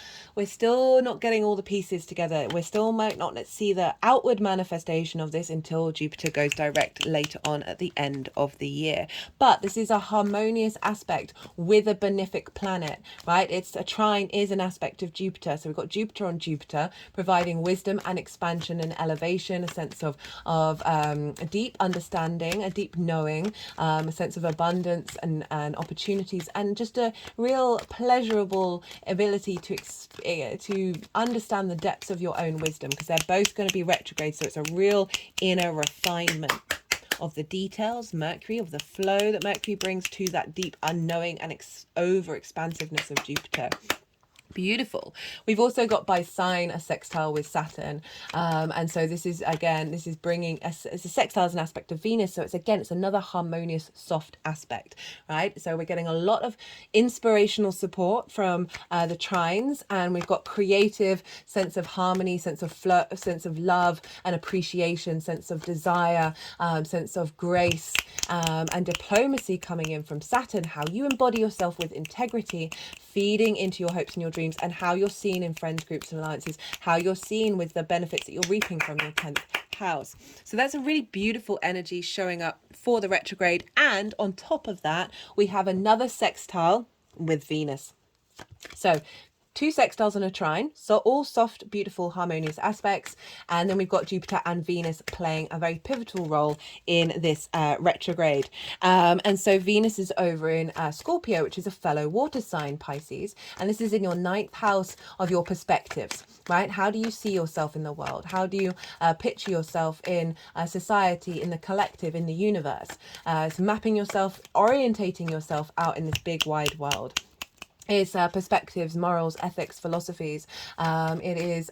not getting all the pieces together. We still might not see the outward manifestation of this until Jupiter goes direct later on at the end of the year. But this is a harmonious aspect with a benefic planet, right? It's a trine is an aspect of Jupiter. So we've got Jupiter on Jupiter, providing wisdom and expansion and elevation, a sense of a deep understanding, a deep knowing, a sense of abundance and opportunities, and just a real pleasurable ability to understand the depths of your own wisdom, because they're both going to be retrograde. So it's a real inner refinement of the details, Mercury, of the flow that Mercury brings to that deep unknowing and over expansiveness of Jupiter. Beautiful. We've also got by sign a sextile with Saturn, and so this is bringing it's a sextile as an aspect of Venus, so it's another harmonious soft aspect, right? So we're getting a lot of inspirational support from the trines, and we've got creative sense of harmony, sense of flow, sense of love and appreciation, sense of desire, sense of grace, and diplomacy coming in from Saturn, how you embody yourself with integrity, feeding into your hopes and your dreams, and how you're seen in friends, groups and alliances, how you're seen with the benefits that you're reaping from your 10th house. So that's a really beautiful energy showing up for the retrograde. And on top of that, we have another sextile with Venus. So 2 sextiles and a trine, so all soft, beautiful, harmonious aspects. And then we've got Jupiter and Venus playing a very pivotal role in this retrograde. And so Venus is over in Scorpio, which is a fellow water sign, Pisces, and this is in your 9th house of your perspectives, right? How do you see yourself in the world? How do you picture yourself in society, in the collective, in the universe? So mapping yourself, orientating yourself out in this big wide world. It's perspectives, morals, ethics, philosophies. It is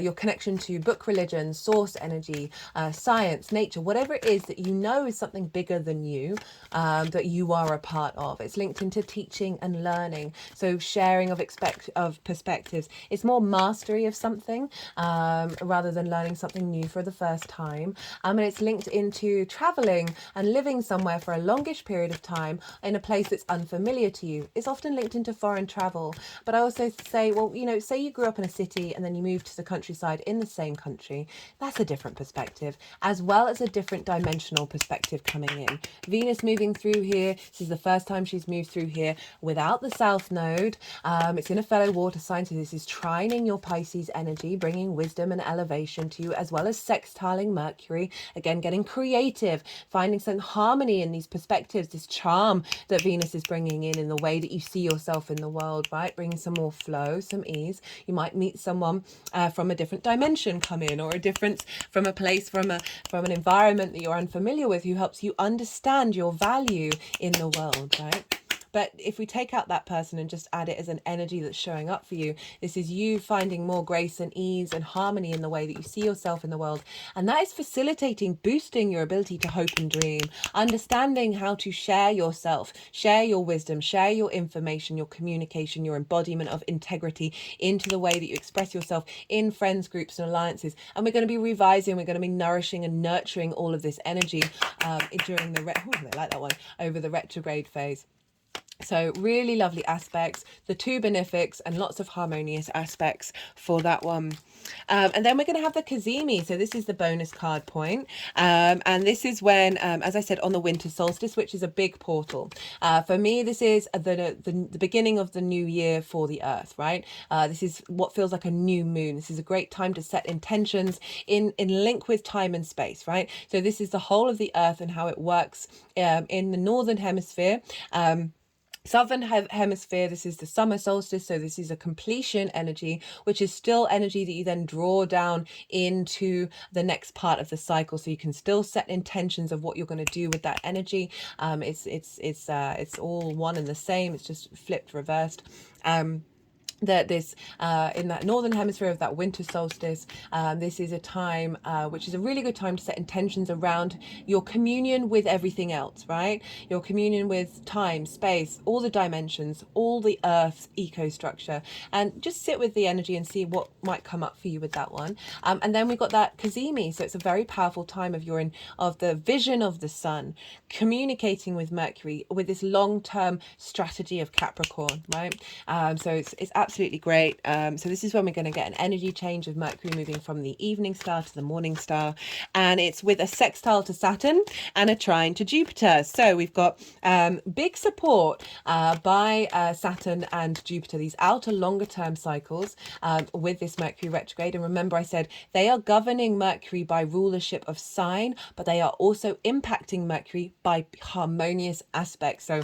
your connection to book religion, source energy, science, nature, whatever it is that you know is something bigger than you, that you are a part of. It's linked into teaching and learning. So sharing of perspectives. It's more mastery of something rather than learning something new for the first time. And it's linked into traveling and living somewhere for a longish period of time in a place that's unfamiliar to you. It's often linked into foreign travel. But I also say, well, you know, say you grew up in a city and then you moved to the countryside in the same country. That's a different perspective, as well as a different dimensional perspective coming in. Venus moving through here. This is the first time she's moved through here without the south node. It's in a fellow water sign, so this is trining your Pisces energy, bringing wisdom and elevation to you, as well as sextiling Mercury. Again, getting creative, finding some harmony in these perspectives, this charm that Venus is bringing in the way that you see yourself in the world, right? Bringing some more flow, some ease. You might meet someone from a different dimension come in, or a difference from a place, from an environment that you're unfamiliar with, who helps you understand your value in the world, right? But if we take out that person and just add it as an energy that's showing up for you, this is you finding more grace and ease and harmony in the way that you see yourself in the world. And that is facilitating, boosting your ability to hope and dream, understanding how to share yourself, share your wisdom, share your information, your communication, your embodiment of integrity into the way that you express yourself in friends, groups and alliances. And we're going to be revising, we're going to be nourishing and nurturing all of this energy during the, I like that one, over the retrograde phase. So really lovely aspects, the two benefics and lots of harmonious aspects for that one. And then we're going to have the Cazimi. So this is the bonus card point. And this is when, as I said, on the winter solstice, which is a big portal. For me, this is the beginning of the new year for the earth, right? This is what feels like a new moon. This is a great time to set intentions in link with time and space, right? So this is the whole of the earth and how it works in the northern hemisphere. Southern hemisphere, this is the summer solstice, so this is a completion energy, which is still energy that you then draw down into the next part of the cycle. So you can still set intentions of what you're going to do with that energy. It's all one and the same. It's just flipped, reversed. That this in that northern hemisphere of that winter solstice, this is a time which is a really good time to set intentions around your communion with everything else, right? Your communion with time, space, all the dimensions, all the earth's eco structure, and just sit with the energy and see what might come up for you with that one. And then we've got that Cazimi, so it's a very powerful time of the vision of the sun, communicating with Mercury with this long-term strategy of Capricorn, right? So it's absolutely great. So this is when we're going to get an energy change of Mercury moving from the evening star to the morning star, and it's with a sextile to Saturn and a trine to Jupiter. So we've got big support by Saturn and Jupiter, these outer longer term cycles with this Mercury retrograde. And remember, I said they are governing Mercury by rulership of sign, but they are also impacting Mercury by harmonious aspects. So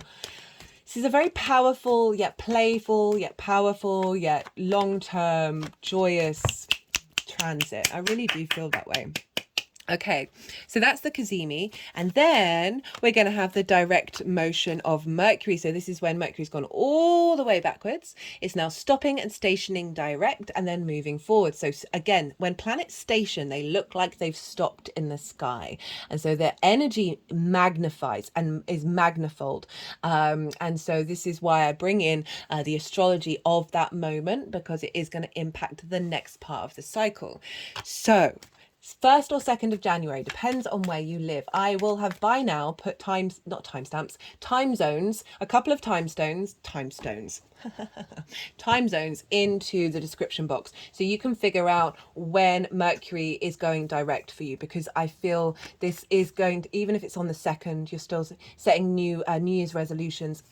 this is a very powerful, yet playful, yet powerful, yet long-term, joyous transit. I really do feel that way. Okay, so that's the Cazimi, and then we're going to have the direct motion of Mercury. So this is when Mercury's gone all the way backwards. It's now stopping and stationing direct and then moving forward. So again, when planets station, they look like they've stopped in the sky, and so their energy magnifies and is magnifold. And so this is why I bring in the astrology of that moment, because it is going to impact the next part of the cycle. So 1st or 2nd of January, depends on where you live. I will have by now put time zones, a couple of time zones into the description box, so you can figure out when Mercury is going direct for you, because I feel this is going to, even if it's on the 2nd, you're still setting new Year's resolutions.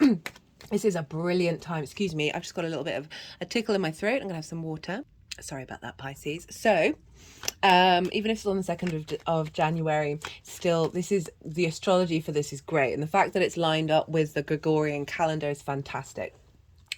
This is a brilliant time. Excuse me, I've just got a little bit of a tickle in my throat. I'm going to have some water. Sorry about that, Pisces. So, even if it's on the 2nd of January, still, this is, the astrology for this is great. And the fact that it's lined up with the Gregorian calendar is fantastic.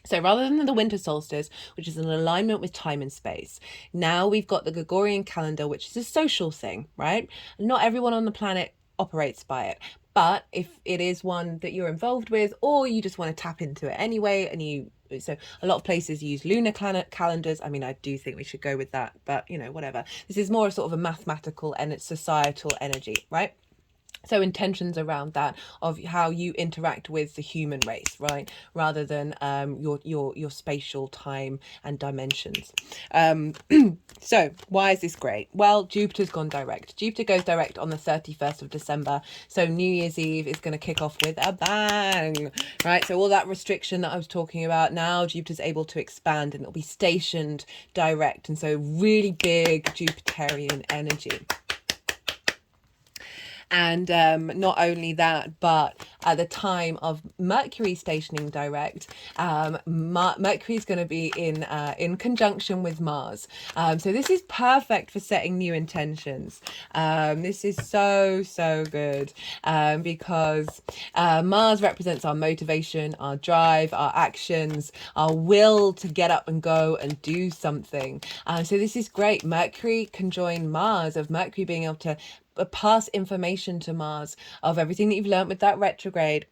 So rather than the winter solstice, which is an alignment with time and space, now we've got the Gregorian calendar, which is a social thing, right? Not everyone on the planet operates by it. But if it is one that you're involved with, or you just want to tap into it anyway, so a lot of places use lunar calendars. I mean, I do think we should go with that, but you know, whatever. This is more sort of a mathematical and it's societal energy, right? So intentions around that of how you interact with the human race, right, rather than your spatial time and dimensions. So why is this great? Well, Jupiter's gone direct. Jupiter goes direct on the 31st of December. So New Year's Eve is going to kick off with a bang, right? So all that restriction that I was talking about, now Jupiter's able to expand and it'll be stationed direct. And so really big Jupiterian energy. And not only that, but at the time of Mercury stationing direct, Mercury is going to be in conjunction with Mars. So this is perfect for setting new intentions. This is so good because Mars represents our motivation, our drive, our actions, our will to get up and go and do something. So this is great. Mercury can join Mars, of Mercury being able to pass information to Mars of everything that you've learned with that retrograde.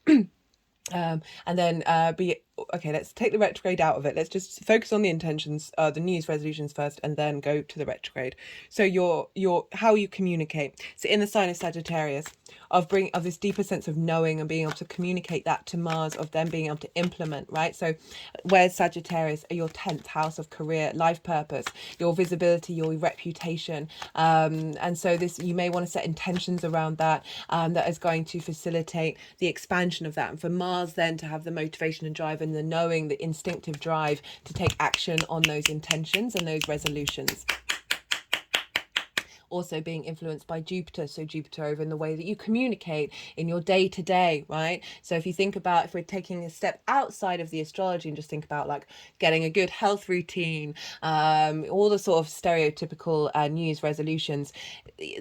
And then let's take the retrograde out of it. Let's just focus on the intentions, the New Year's resolutions first, and then go to the retrograde. So your how you communicate. So in the sign of Sagittarius, of this deeper sense of knowing and being able to communicate that to Mars, of them being able to implement, right? So where's Sagittarius? Your 10th house of career, life purpose, your visibility, your reputation. And so this, you may want to set intentions around that, that is going to facilitate the expansion of that. And for Mars then to have the motivation and drive and the knowing, the instinctive drive to take action on those intentions and those resolutions. Also being influenced by Jupiter, so Jupiter over in the way that you communicate in your day-to-day, right? So if you think about, if we're taking a step outside of the astrology and just think about like getting a good health routine, all the sort of stereotypical New Year's resolutions,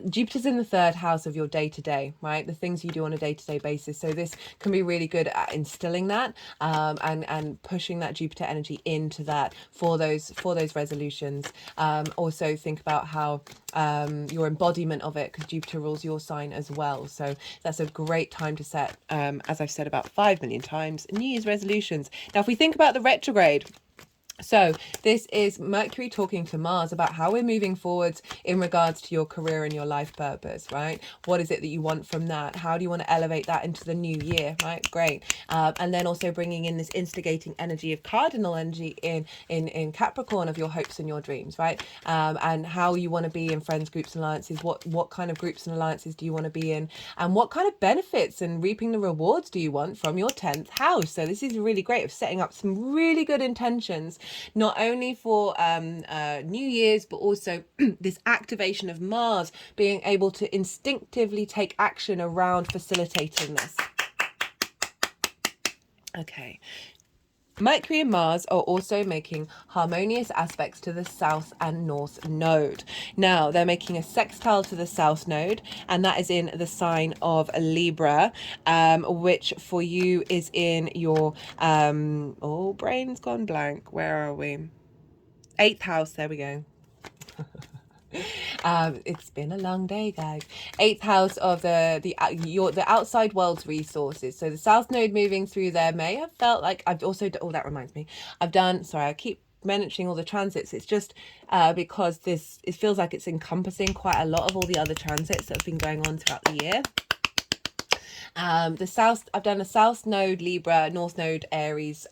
Jupiter's in the 3rd house of your day-to-day, right? The things you do on a day-to-day basis. So this can be really good at instilling that and pushing that Jupiter energy into that for those resolutions. Also think about how your embodiment of it, because Jupiter rules your sign as well. So that's a great time to set, as I've said about 5 million times, New Year's resolutions. Now, if we think about the retrograde, so this is Mercury talking to Mars about how we're moving forwards in regards to your career and your life purpose, right? What is it that you want from that? How do you want to elevate that into the new year, right? Great. And then also bringing in this instigating energy of cardinal energy in Capricorn of your hopes and your dreams, right? And how you want to be in friends, groups, and alliances. What kind of groups and alliances do you want to be in? And what kind of benefits and reaping the rewards do you want from your 10th house? So this is really great of setting up some really good intentions, not only for New Year's, but also this activation of Mars being able to instinctively take action around facilitating this. Okay. Mercury and Mars are also making harmonious aspects to the South and North node. Now, they're making a sextile to the South node, and that is in the sign of Libra, which for you is in your, oh, brain's gone blank. Where are we? 8th house. There we go. It's been a long day, guys. 8th house of the outside world's resources. So the South node moving through there may have felt like I've also, oh, that reminds me, sorry, I keep mentioning all the transits. It's just because it feels like it's encompassing quite a lot of all the other transits that have been going on throughout the year. I've done a South node Libra, North node Aries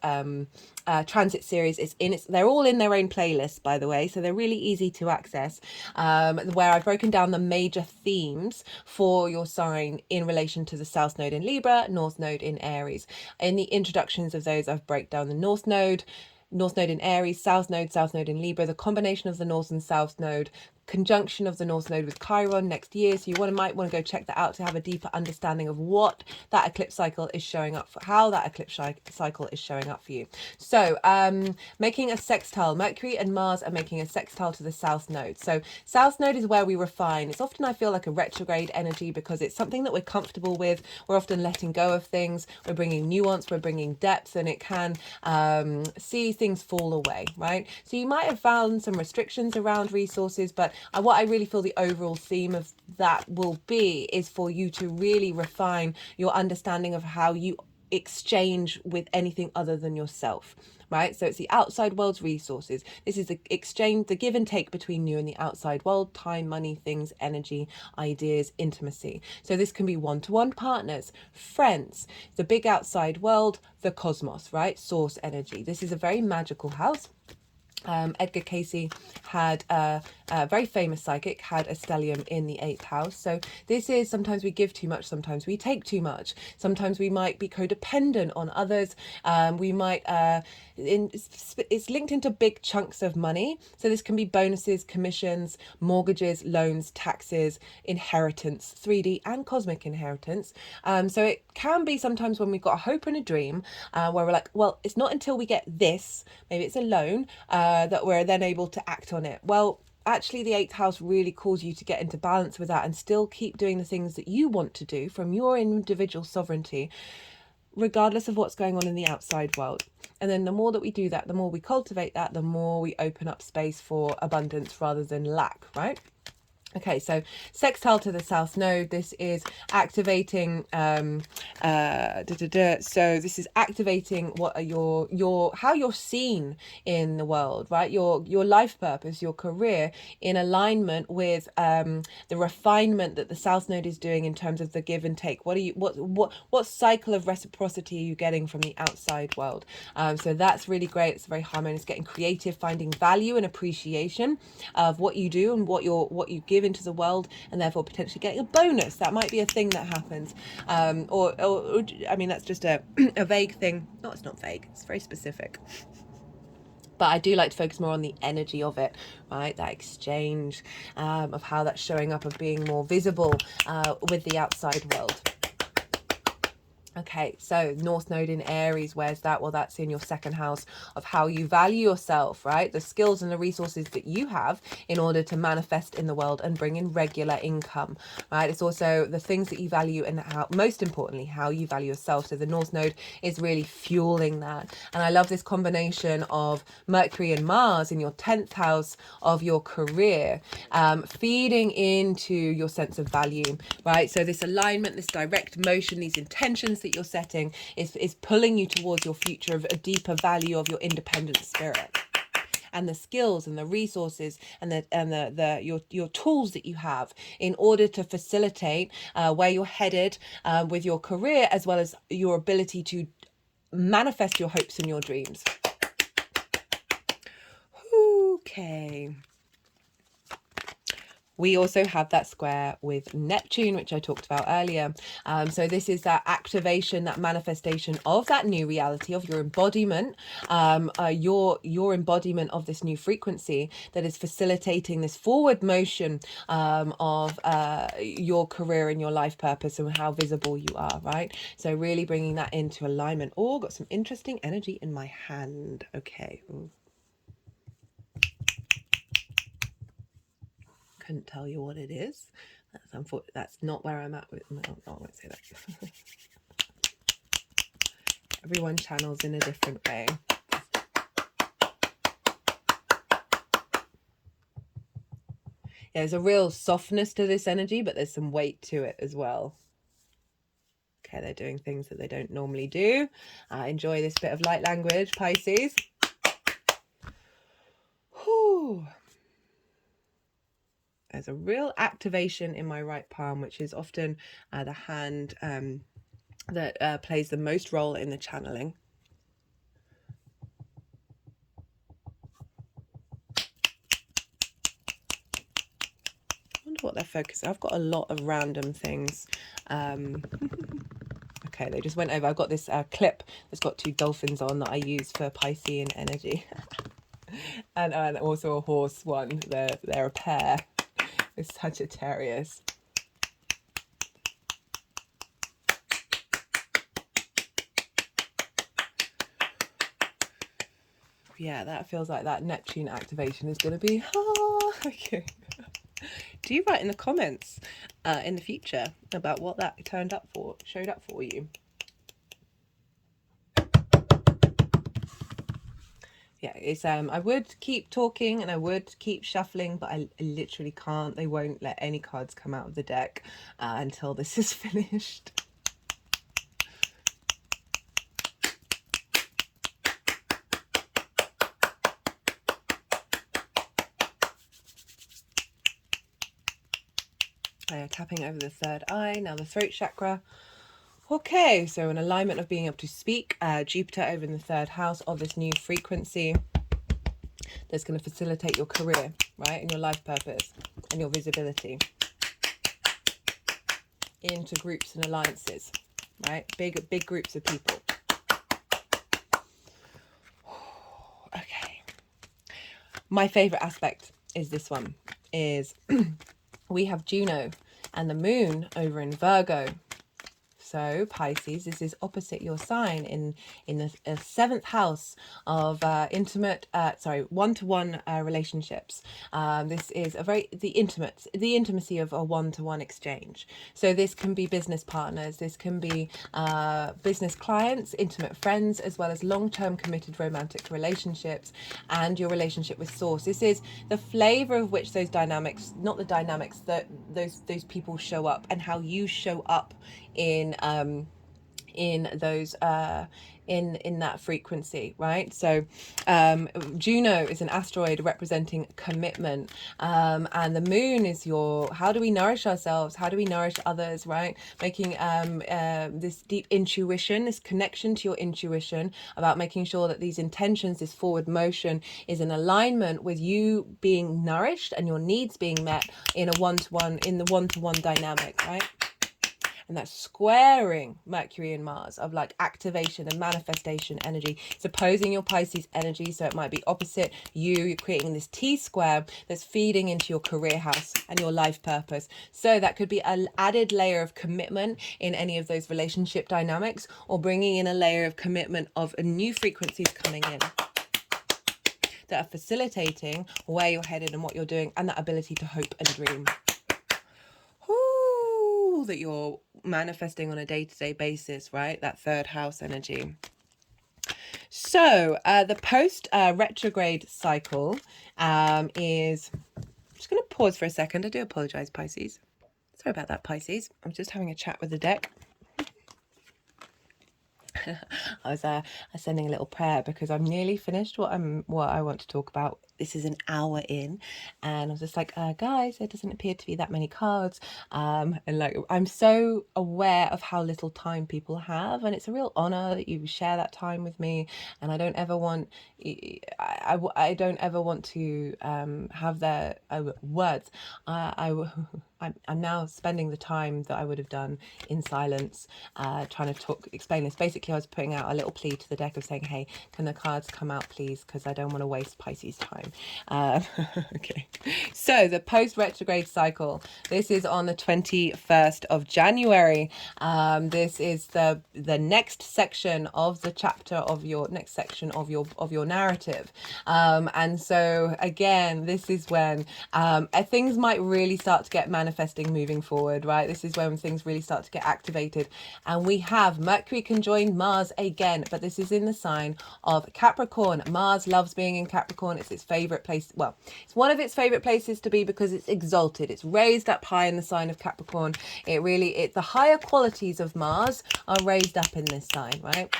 transit series. They're all in their own playlist, by the way, so they're really easy to access, where I've broken down the major themes for your sign in relation to the South node in Libra, North node in Aries. In the introductions of those, I've break down the North node in Aries, South node in Libra, the combination of the North and South node conjunction of the North Node with Chiron next year. So you might want to go check that out to have a deeper understanding of what that eclipse cycle is showing up for, how that eclipse cycle is showing up for you. So making a sextile, Mercury and Mars are making a sextile to the South Node. So South Node is where we refine. It's often, I feel, like a retrograde energy because it's something that we're comfortable with. We're often letting go of things. We're bringing nuance, we're bringing depth, and it can see things fall away, right? So you might have found some restrictions around resources, but what I really feel the overall theme of that will be is for you to really refine your understanding of how you exchange with anything other than yourself, right? So it's the outside world's resources. This is the exchange, the give and take between you and the outside world: time, money, things, energy, ideas, intimacy. So this can be one-to-one partners, friends, the big outside world, the cosmos, right? Source energy. This is a very magical house. Edgar Cayce had a very famous psychic, had a stellium in the 8th house. So this is, sometimes we give too much, sometimes we take too much, sometimes we might be codependent on others. We might it's linked into big chunks of money. So this can be bonuses, commissions, mortgages, loans, taxes, inheritance, 3D and cosmic inheritance. So it can be sometimes when we've got a hope and a dream, where we're like, well, it's not until we get this, maybe it's a loan, that we're then able to act on it. Well, actually the 8th house really calls you to get into balance with that and still keep doing the things that you want to do from your individual sovereignty, regardless of what's going on in the outside world. And then the more that we do that, the more we cultivate that, the more we open up space for abundance rather than lack, right? Okay, so sextile to the South Node, this is activating, so this is activating what are your how you're seen in the world, right? Your life purpose, your career, in alignment with the refinement that the South Node is doing in terms of the give and take. What cycle of reciprocity are you getting from the outside world? So that's really great. It's very harmonious, getting creative, finding value and appreciation of what you do and what you give into the world, and therefore potentially getting a bonus. That might be a thing that happens, or I mean, that's just a vague thing. No, it's not vague, it's very specific, but I do like to focus more on the energy of it, right? That exchange of how that's showing up, of being more visible with the outside world. Okay, so North Node in Aries, where's that? Well, that's in your 2nd house of how you value yourself, right? The skills and the resources that you have in order to manifest in the world and bring in regular income, right? It's also the things that you value and how, most importantly, how you value yourself. So the North Node is really fueling that. And I love this combination of Mercury and Mars in your 10th house of your career, feeding into your sense of value, right? So this alignment, this direct motion, these intentions that you're setting is pulling you towards your future of a deeper value of your independent spirit, and the skills and the resources and your tools that you have in order to facilitate where you're headed with your career, as well as your ability to manifest your hopes and your dreams. Okay. We also have that square with Neptune, which I talked about earlier. So this is that activation, that manifestation of that new reality, of your embodiment, your embodiment of this new frequency that is facilitating this forward motion of your career and your life purpose and how visible you are, right? So really bringing that into alignment. Oh, got some interesting energy in my hand. Okay. Ooh. Couldn't tell you what it is. That's not where I'm at with. No, I won't say that. Everyone channels in a different way. Yeah, there's a real softness to this energy, but there's some weight to it as well. Okay, they're doing things that they don't normally do. Enjoy this bit of light language, Pisces. Whew. There's a real activation in my right palm, which is often the hand that plays the most role in the channeling. I wonder what they're focusing. I've got a lot of random things. Okay, they just went over. I've got this clip that's got 2 dolphins on that I use for Piscean energy. and also a horse one. They're a pair. with Sagittarius. Yeah, that feels like that Neptune activation is going to be, okay. Do you write in the comments in the future about what that showed up for you? Yeah, it's I would keep talking and I would keep shuffling, but I literally can't. They won't let any cards come out of the deck until this is finished. Tapping over the third eye, now the throat chakra. Okay, so an alignment of being able to speak, Jupiter over in the third house of this new frequency that's going to facilitate your career, right, and your life purpose and your visibility into groups and alliances, right, big groups of people. Okay, my favorite aspect is this one, is we have Juno and the moon over in Virgo. So Pisces, this is opposite your sign in the seventh house of one-to-one relationships. This is the intimacy of a one-to-one exchange. So this can be business partners, this can be business clients, intimate friends, as well as long-term committed romantic relationships, and your relationship with Source. This is the flavor of which those dynamics, not the dynamics, that those people show up, and how you show up in those in that frequency, right? So Juno is an asteroid representing commitment, and the moon is how do we nourish ourselves, how do we nourish others, right? Making this deep intuition, this connection to your intuition about making sure that these intentions, this forward motion, is in alignment with you being nourished and your needs being met in the one-to-one dynamic, right? And that's squaring Mercury and Mars of like activation and manifestation energy. It's opposing your Pisces energy, so it might be opposite you. You're creating this T-square that's feeding into your career house and your life purpose. So that could be an added layer of commitment in any of those relationship dynamics, or bringing in a layer of commitment of new frequencies coming in that are facilitating where you're headed and what you're doing, and that ability to hope and dream. That you're manifesting on a day-to-day basis, right? That third house energy. So the post retrograde cycle is, I'm just going to pause for a second. I do apologize, Pisces. Sorry about that, Pisces. I'm just having a chat with the deck. I was sending a little prayer because I'm nearly finished what I want to talk about. This is an hour in, and I was just like, guys, there doesn't appear to be that many cards, and like I'm so aware of how little time people have, and it's a real honor that you share that time with me. And I don't ever want I don't ever want to have their words. I'm now spending the time that I would have done in silence, trying to explain this. Basically, I was putting out a little plea to the deck of saying, hey, can the cards come out, please? Because I don't want to waste Pisces time. Okay. So the post-retrograde cycle, this is on the 21st of January. This is the next section of the chapter of your next section of your narrative. And so again, this is when things might really start to get manifesting moving forward, right? This is when things really start to get activated. And we have Mercury conjoined Mars again, but this is in the sign of Capricorn. Mars loves being in Capricorn. It's its favorite place. Well, it's one of its favorite places to be because it's exalted. It's raised up high in the sign of Capricorn. The higher qualities of Mars are raised up in this sign, right?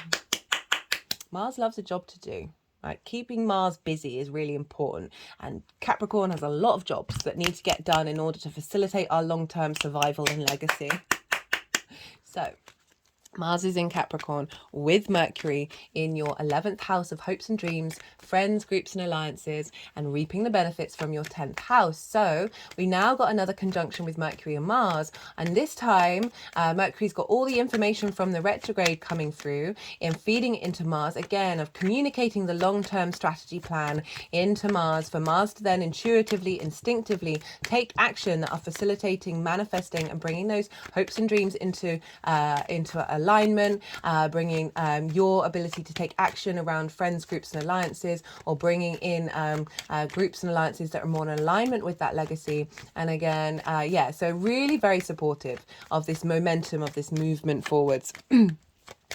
Mars loves a job to do. Right, keeping Mars busy is really important, and Capricorn has a lot of jobs that need to get done in order to facilitate our long-term survival and legacy. So Mars is in Capricorn with Mercury in your 11th house of hopes and dreams, friends, groups and alliances, and reaping the benefits from your 10th house. So we now got another conjunction with Mercury and Mars, and this time Mercury's got all the information from the retrograde coming through and feeding it into Mars, again, of communicating the long-term strategy plan into Mars, for Mars to then intuitively, instinctively take action that are facilitating, manifesting, and bringing those hopes and dreams into alignment, bringing your ability to take action around friends, groups and alliances, or bringing in groups and alliances that are more in alignment with that legacy. And again, yeah, so really very supportive of this momentum, of this movement forwards.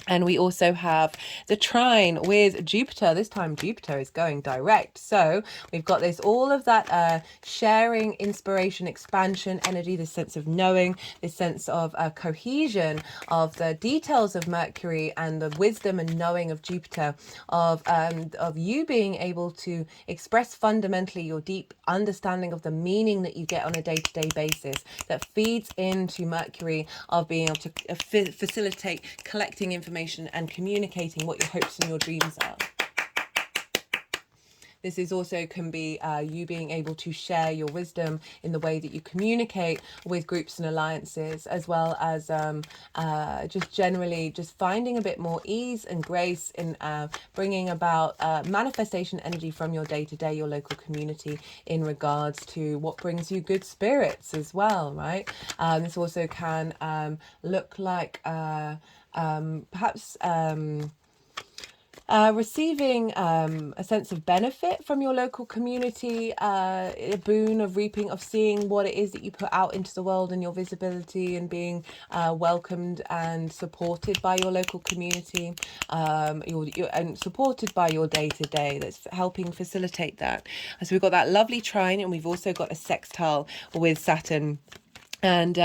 And we also have the trine with Jupiter. This time Jupiter is going direct. So we've got this, all of that sharing, inspiration, expansion energy, this sense of knowing, this sense of cohesion of the details of Mercury and the wisdom and knowing of Jupiter, of you being able to express fundamentally your deep understanding of the meaning that you get on a day-to-day basis, that feeds into Mercury, of being able to facilitate collecting information and communicating what your hopes and your dreams are. This is also can be you being able to share your wisdom in the way that you communicate with groups and alliances, as well as just generally just finding a bit more ease and grace in bringing about manifestation energy from your day-to-day, your local community, in regards to what brings you good spirits as well, right? This also can look like perhaps receiving a sense of benefit from your local community, a boon of reaping, of seeing what it is that you put out into the world and your visibility, and being welcomed and supported by your local community, and supported by your day-to-day, that's helping facilitate that. So we've got that lovely trine, and we've also got a sextile with Saturn. And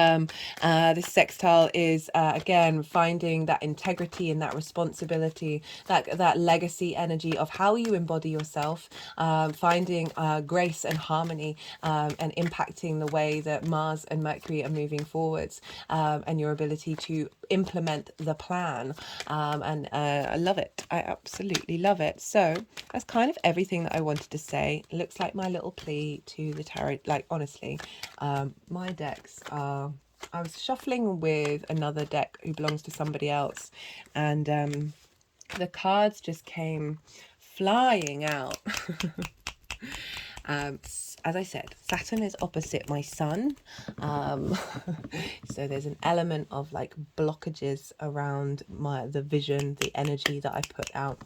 this sextile is, again, finding that integrity and that responsibility, that legacy energy of how you embody yourself, finding grace and harmony, and impacting the way that Mars and Mercury are moving forwards, and your ability to implement the plan. And I love it. I absolutely love it. So that's kind of everything that I wanted to say. It looks like my little plea to the tarot. Like, honestly, my decks are... I was shuffling with another deck who belongs to somebody else, and the cards just came flying out. As I said, Saturn is opposite my sun, so there's an element of like blockages around the vision, the energy that I put out.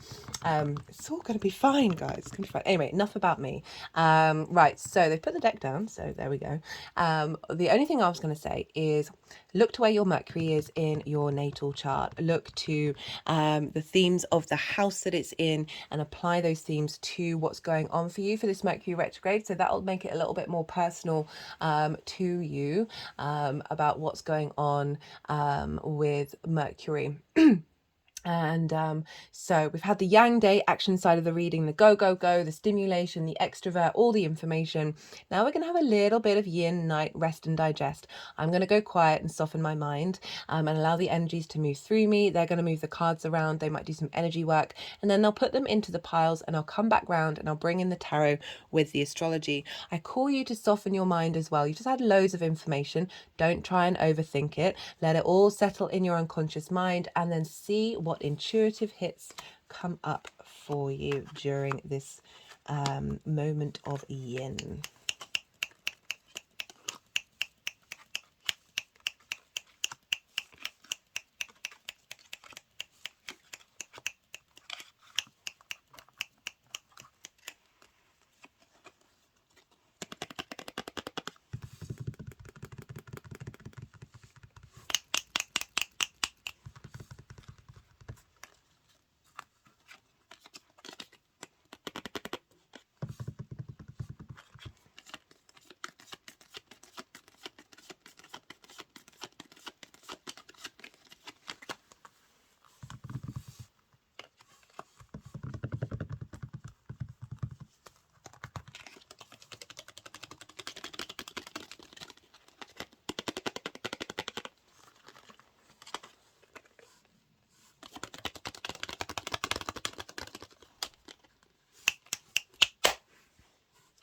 It's all going to be fine, guys. It's going to be fine. Anyway, enough about me. Right, so they put the deck down, so there we go. The only thing I was going to say is look to where your Mercury is in your natal chart. Look to the themes of the house that it's in, and apply those themes to what's going on for you for this Mercury retrograde. So that'll make it a little bit more personal to you, about what's going on with Mercury. And so we've had the yang day action side of the reading, the go, go, go, the stimulation, the extrovert, all the information. Now we're going to have a little bit of yin night, rest and digest. I'm going to go quiet and soften my mind, and allow the energies to move through me. They're going to move the cards around. They might do some energy work, and then they'll put them into the piles, and I'll come back round and I'll bring in the tarot with the astrology. I call you to soften your mind as well. You just had loads of information. Don't try and overthink it. Let it all settle in your unconscious mind, and then see what intuitive hits come up for you during this moment of yin.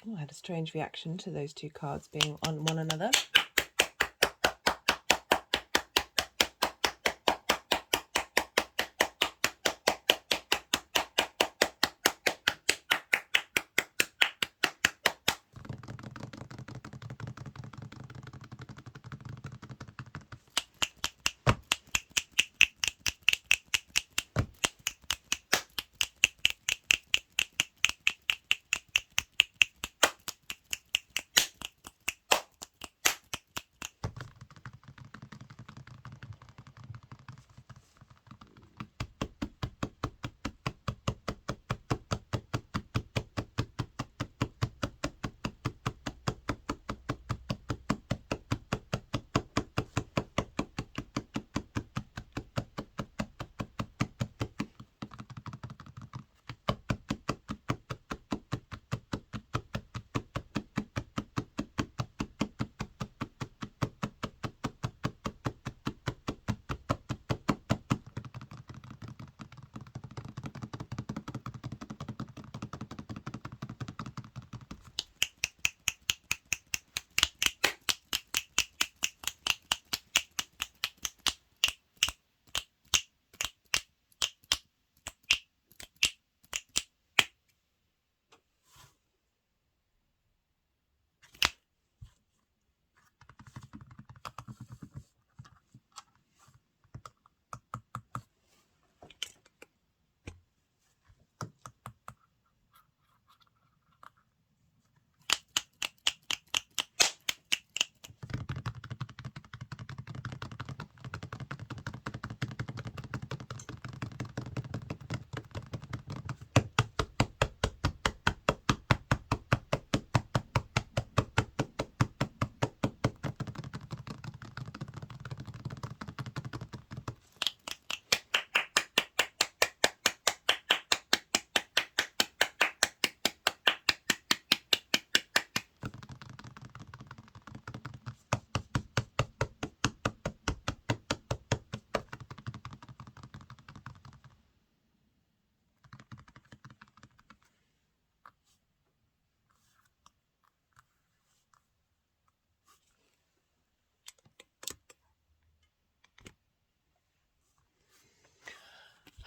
Oh, I had a strange reaction to those two cards being on one another.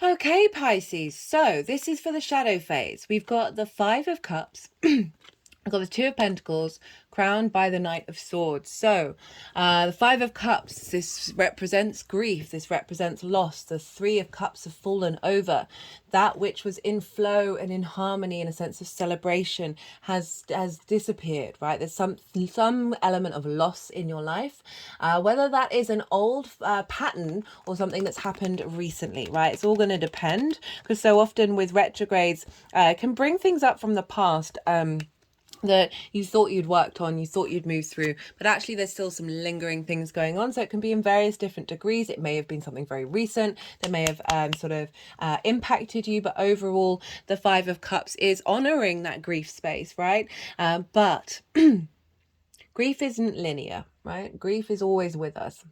Okay, Pisces, so this is for the shadow phase. We've got the Five of Cups, we've got the Two of Pentacles, crowned by the Knight of Swords. So the Five of Cups, this represents grief, this represents loss. The Three of Cups have fallen over. That which was in flow and in harmony and a sense of celebration has disappeared, right? There's some element of loss in your life, whether that is an old pattern or something that's happened recently, right? It's all going to depend, because so often with retrogrades, it can bring things up from the past, that you thought you'd worked on, you thought you'd moved through, but actually there's still some lingering things going on. So it can be in various different degrees. It may have been something very recent that may have impacted you, but overall the Five of Cups is honoring that grief space, right? But grief isn't linear, right? Grief is always with us.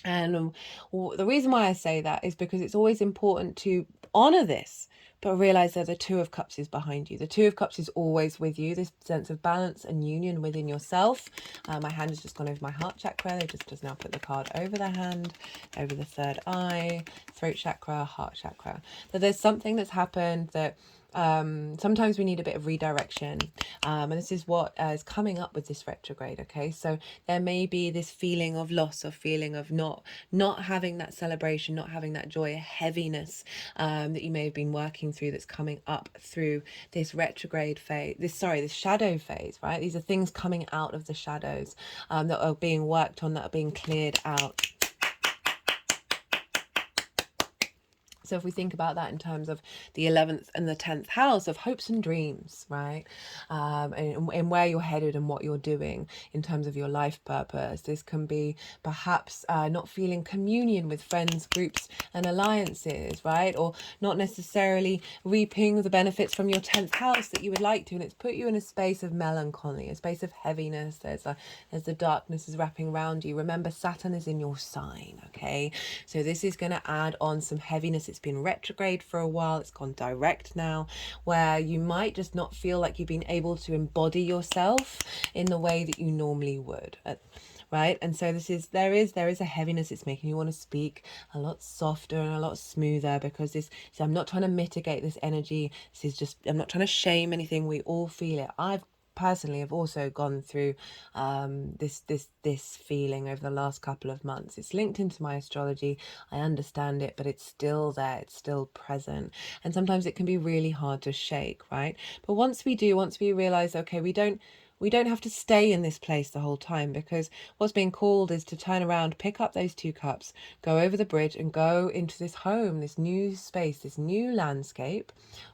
And the reason why I say that is because it's always important to honor this, but realize that the Two of Cups is behind you. The Two of Cups is always with you, this sense of balance and union within yourself. My hand has just gone over my heart chakra. They just now put the card over the hand, over the third eye, throat chakra, heart chakra. That there's something that's happened that sometimes we need a bit of redirection, and this is what is coming up with this retrograde. Okay, so there may be this feeling of loss, or feeling of not having that celebration, not having that joy, a heaviness that you may have been working through, that's coming up through this retrograde phase, this shadow phase, right? These are things coming out of the shadows, that are being worked on, that are being cleared out. So if we think about that in terms of the 11th and the 10th house of hopes and dreams, right? And where you're headed and what you're doing in terms of your life purpose. This can be perhaps not feeling communion with friends, groups and alliances, right? Or not necessarily reaping the benefits from your 10th house that you would like to. And it's put you in a space of melancholy, a space of heaviness. There's the darkness is wrapping around you. Remember, Saturn is in your sign, okay? So this is going to add on some heaviness. It's It's been retrograde for a while. It's gone direct now, where you might just not feel like you've been able to embody yourself in the way that you normally would. Right, and so there is a heaviness. It's making you want to speak a lot softer and a lot smoother, because so I'm not trying to mitigate this energy. This is just, I'm not trying to shame anything. We all feel it. I've personally have also gone through this feeling over the last couple of months. It's linked into my astrology. I understand it, but it's still there. It's still present, and sometimes it can be really hard to shake, right? But once we realize, okay, we don't have to stay in this place the whole time, because what's being called is to turn around, pick up those 2 cups, go over the bridge and go into this home, this new space, this new landscape,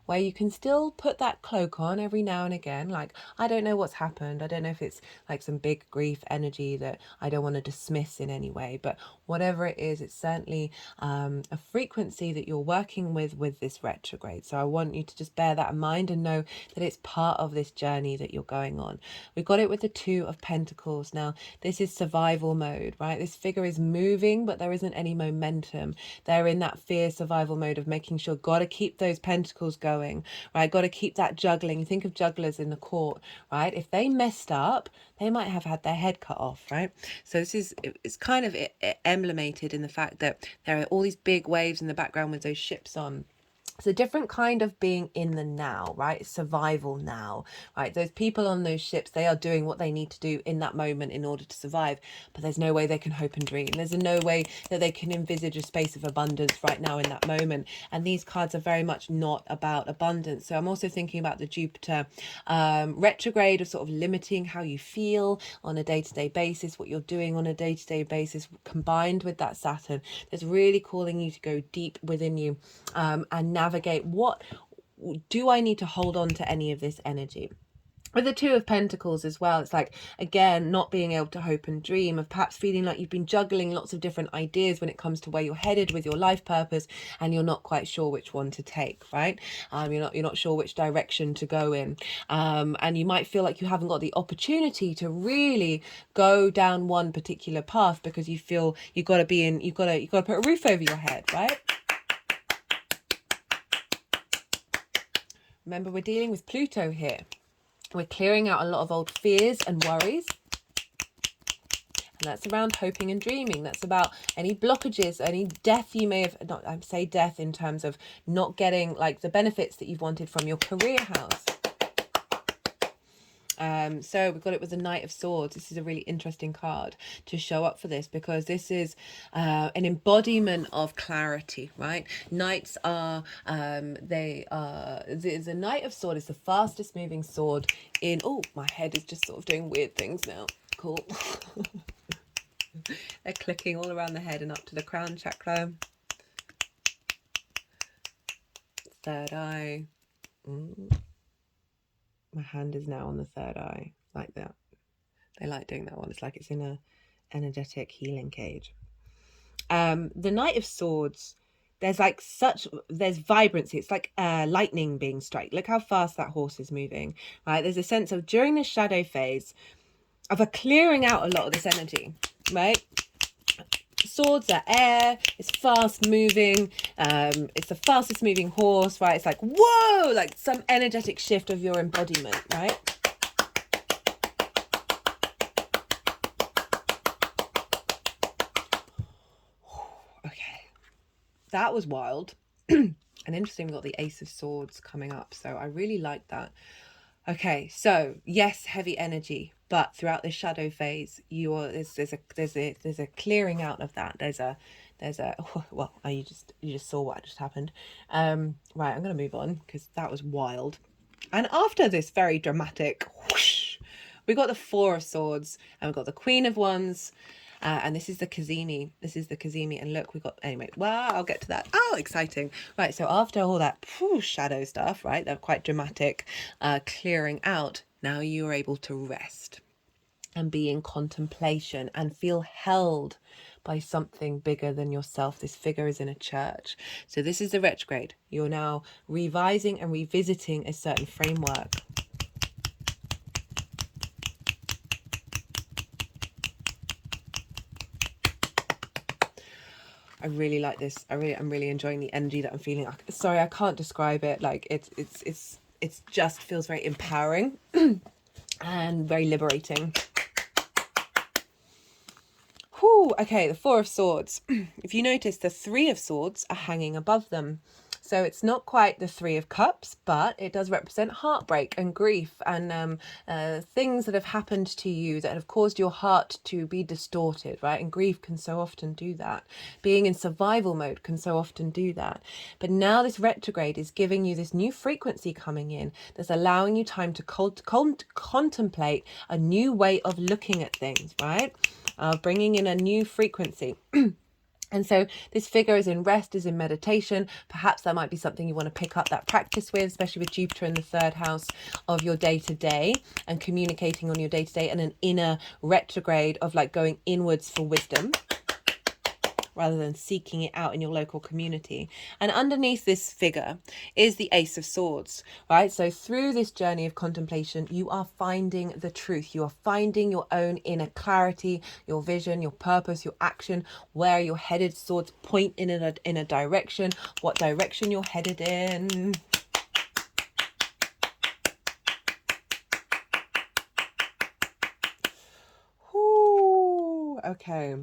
where you can still put that cloak on every now and again. Like, I don't know what's happened. I don't know if it's like some big grief energy that I don't want to dismiss in any way, but whatever it is, it's certainly a frequency that you're working with this retrograde. So I want you to just bear that in mind and know that it's part of this journey that you're going on. We've got it with the 2 of Pentacles. Now, this is survival mode, right? This figure is moving, but there isn't any momentum. They're in that fear survival mode of making sure, got to keep those pentacles going, right? Got to keep that juggling. Think of jugglers in the court, right? If they messed up, they might have had their head cut off, right? So it's kind of emblemated in the fact that there are all these big waves in the background with those ships on. It's a different kind of being in the now, right? Survival now, right? Those people on those ships, they are doing what they need to do in that moment in order to survive, but there's no way they can hope and dream. There's no way that they can envisage a space of abundance right now in that moment. And these cards are very much not about abundance. So I'm also thinking about the Jupiter retrograde of sort of limiting how you feel on a day-to-day basis, what you're doing on a day-to-day basis, combined with that Saturn that's really calling you to go deep within you and navigate, what do I need to hold on to any of this energy. With the 2 of Pentacles as well, it's like, again, not being able to hope and dream, of perhaps feeling like you've been juggling lots of different ideas when it comes to where you're headed with your life purpose, and you're not quite sure which one to take, right? You're not sure which direction to go in, and you might feel like you haven't got the opportunity to really go down one particular path because you feel you've got to put a roof over your head, right? Remember, we're dealing with Pluto here. We're clearing out a lot of old fears and worries. And that's around hoping and dreaming. That's about any blockages, any death you may have, not, I say death in terms of not getting like the benefits that you've wanted from your career house. So we've got it with the Knight of Swords. This is a really interesting card to show up for this, because this is an embodiment of clarity, right? Knights are the Knight of Swords is the fastest moving sword in, oh, my head is just sort of doing weird things now. Cool. They're clicking all around the head and up to the crown chakra, third eye. My hand is now on the third eye, like that. They like doing that one. It's like it's in a energetic healing cage. The Knight of Swords, there's vibrancy. It's like lightning being struck. Look how fast that horse is moving, right? There's a sense of, during the shadow phase, of a clearing out a lot of this energy, right? Swords are air, it's fast moving, it's the fastest moving horse, right? It's like, whoa, like some energetic shift of your embodiment, right? Okay, that was wild. And interesting, we've got the Ace of Swords coming up, so I really like that. Okay, so yes, heavy energy, but throughout this shadow phase, there's a clearing out of that. There's a well, you just saw what just happened. Right, I'm gonna move on because that was wild. And after this very dramatic whoosh, we got the Four of Swords, and we've got the Queen of Wands. And this is the Kazemi. This is the Kazemi. And look, we got, anyway, well, I'll get to that. Oh, exciting. Right, so after all that shadow stuff, right, they're quite dramatic, clearing out, now you are able to rest and be in contemplation and feel held by something bigger than yourself. This figure is in a church. So this is the retrograde. You're now revising and revisiting a certain framework. I really like this. I'm really enjoying the energy that I'm feeling. Sorry, I can't describe it. Like it's just feels very empowering and very liberating. Whew, okay, the Four of Swords. If you notice, the Three of Swords are hanging above them. So it's not quite the Three of Cups, but it does represent heartbreak and grief and things that have happened to you that have caused your heart to be distorted, right? And grief can so often do that. Being in survival mode can so often do that. But now this retrograde is giving you this new frequency coming in that's allowing you time to contemplate a new way of looking at things, right? Bringing in a new frequency. And so this figure is in rest, is in meditation. Perhaps that might be something you want to pick up that practice with, especially with Jupiter in the third house of your day-to-day and communicating on your day-to-day, and an inner retrograde of like going inwards for wisdom rather than seeking it out in your local community. And underneath this figure is the Ace of Swords, right? So through this journey of contemplation, you are finding the truth. You are finding your own inner clarity, your vision, your purpose, your action, where you're headed. Swords point in a direction, what direction you're headed in. Okay.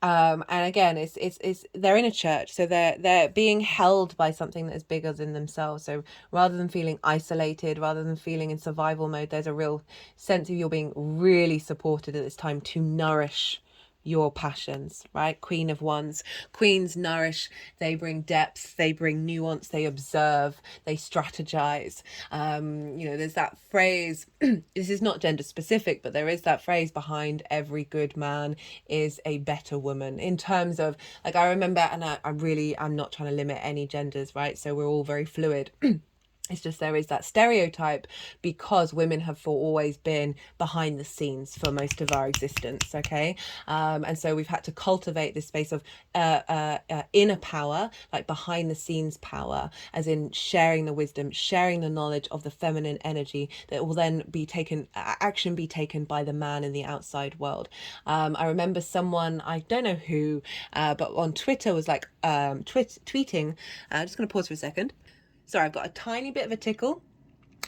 And again, it's they're in a church, so they're being held by something that is bigger than themselves. So rather than feeling isolated, rather than feeling in survival mode, there's a real sense of you're being really supported at this time to nourish your passions, right? Queen of Wands. Queens nourish, they bring depth, they bring nuance, they observe, they strategize. You know, there's that phrase, this is not gender specific, but there is that phrase, behind every good man is a better woman, in terms of, like, I remember, and I'm not trying to limit any genders, right? So we're all very fluid. It's just there is that stereotype because women have for always been behind the scenes for most of our existence, okay? And so we've had to cultivate this space of inner power, like behind the scenes power, as in sharing the wisdom, sharing the knowledge of the feminine energy that will then be taken, action be taken by the man in the outside world. I remember someone, I don't know who, but on Twitter was like tweeting, I'm just going to pause for a second. Sorry, I've got a tiny bit of a tickle,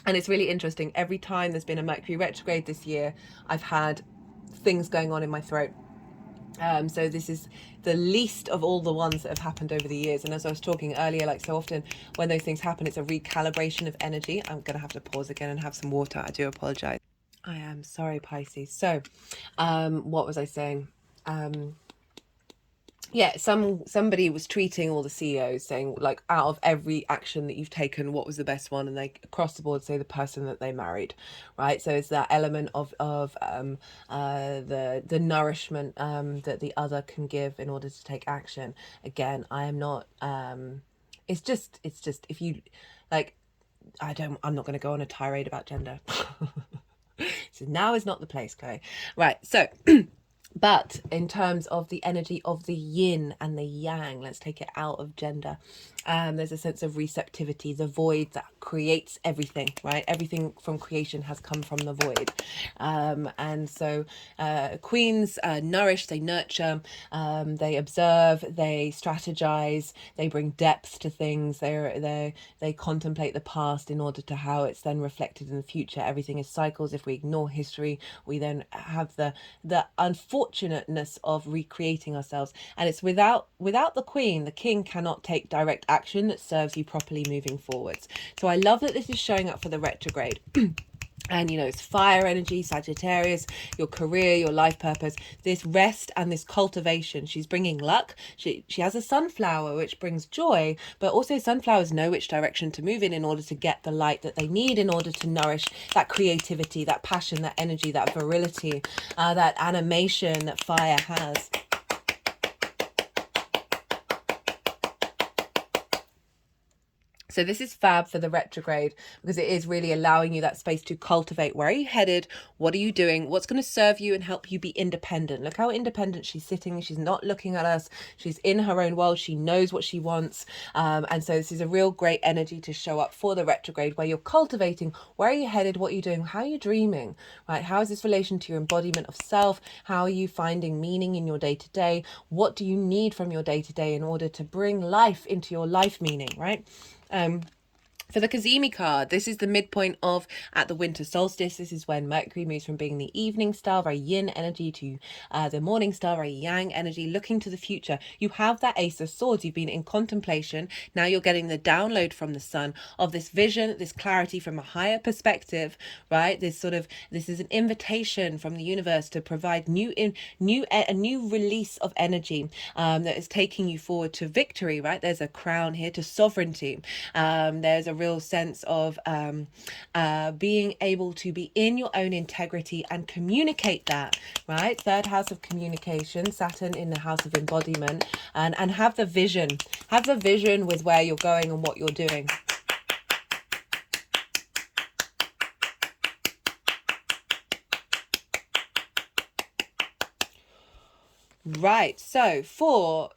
and it's really interesting. Every time there's been a Mercury retrograde this year, I've had things going on in my throat. So this is the least of all the ones that have happened over the years. And as I was talking earlier, like so often when those things happen, it's a recalibration of energy. I'm going to have to pause again and have some water. I do apologize. I am sorry, Pisces. So what was I saying? Yeah, somebody was tweeting all the CEOs saying, like, out of every action that you've taken, what was the best one? And they across the board say the person that they married, right? So it's that element of the nourishment that the other can give in order to take action. Again, I am not. It's just if you like, I'm not going to go on a tirade about gender. So now is not the place, Chloe. Right, so. But in terms of the energy of the yin and the yang, let's take it out of gender. There's a sense of receptivity, the void that creates everything, right? Everything from creation has come from the void. And so queens nourish, they nurture, they observe, they strategize, they bring depth to things, they contemplate the past in order to how it's then reflected in the future. Everything is cycles. If we ignore history, we then have the unfortunateness of recreating ourselves. And it's without the queen, the king cannot take direct action that serves you properly moving forwards. So I love that this is showing up for the retrograde. And, you know, it's fire energy, Sagittarius, your career, your life purpose, this rest and this cultivation. She's bringing luck. She has a sunflower, which brings joy, but also sunflowers know which direction to move in order to get the light that they need in order to nourish that creativity, that passion, that energy, that virility, that animation that fire has. So this is fab for the retrograde because it is really allowing you that space to cultivate. Where are you headed? What are you doing? What's going to serve you and help you be independent? Look how independent she's sitting. She's not looking at us. She's in her own world. She knows what she wants. And so this is a real great energy to show up for the retrograde where you're cultivating. Where are you headed? What are you doing? How are you dreaming? Right? How is this relation to your embodiment of self? How are you finding meaning in your day to day? What do you need from your day to day in order to bring life into your life meaning, right? For the Kazemi card, this is the midpoint of at the winter solstice. This is when Mercury moves from being the evening star, very yin energy, to the morning star, very yang energy, looking to the future. You have that Ace of Swords. You've been in contemplation. Now you're getting the download from the sun of this vision, this clarity from a higher perspective, right? This is an invitation from the universe to provide a new release of energy that is taking you forward to victory, right? There's a crown here to sovereignty. There's a real sense of being able to be in your own integrity and communicate that, right? Third house of communication, Saturn in the house of embodiment, and have the vision with where you're going and what you're doing. Right, so for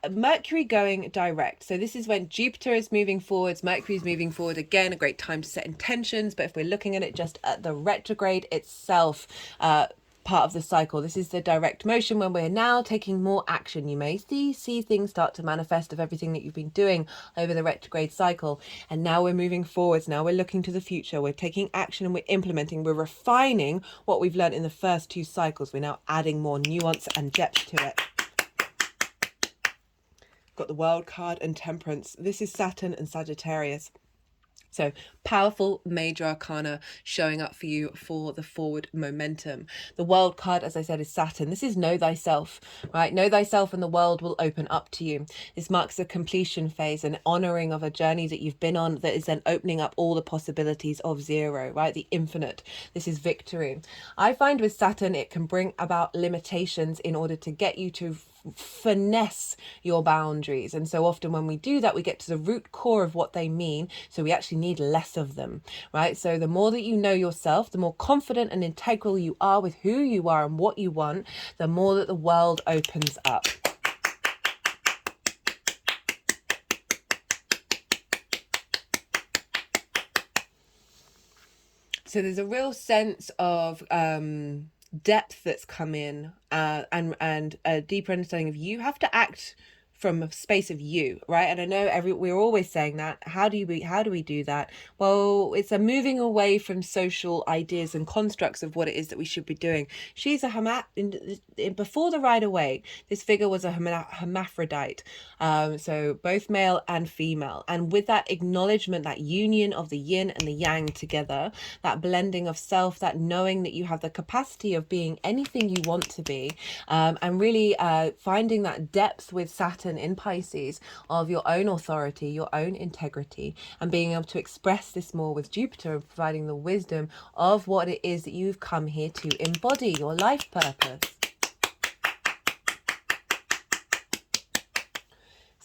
Mercury going direct, so this is when Jupiter is moving forwards, Mercury is moving forward again, a great time to set intentions. But if we're looking at it just at the retrograde itself, part of the cycle, this is the direct motion when we're now taking more action. You may see things start to manifest of everything that you've been doing over the retrograde cycle, and now we're moving forwards. Now we're looking to the future, we're taking action and we're implementing, we're refining what we've learned in the first two cycles. We're now adding more nuance and depth to it. Got the World card and Temperance. This is Saturn and Sagittarius. So powerful major arcana showing up for you for the forward momentum. The World card, as I said, is Saturn. This is know thyself, right? Know thyself and the world will open up to you. This marks a completion phase, an honoring of a journey that you've been on that is then opening up all the possibilities of zero, right? The infinite. This is victory. I find with Saturn, it can bring about limitations in order to get you to finesse your boundaries, and so often when we do that, we get to the root core of what they mean, so we actually need less of them, right? So the more that you know yourself, the more confident and integral you are with who you are and what you want, the more that the world opens up. So there's a real sense of depth that's come in, and a deeper understanding of you have to act from a space of you, right? And I know we're always saying that. How do we do that? Well, it's a moving away from social ideas and constructs of what it is that we should be doing. She's before the ride away, this figure was a hermaphrodite, so both male and female, and with that acknowledgement, that union of the yin and the yang together, that blending of self, that knowing that you have the capacity of being anything you want to be, and really finding that depth with Saturn in Pisces of your own authority, your own integrity, and being able to express this more with Jupiter, and providing the wisdom of what it is that you've come here to embody, your life purpose.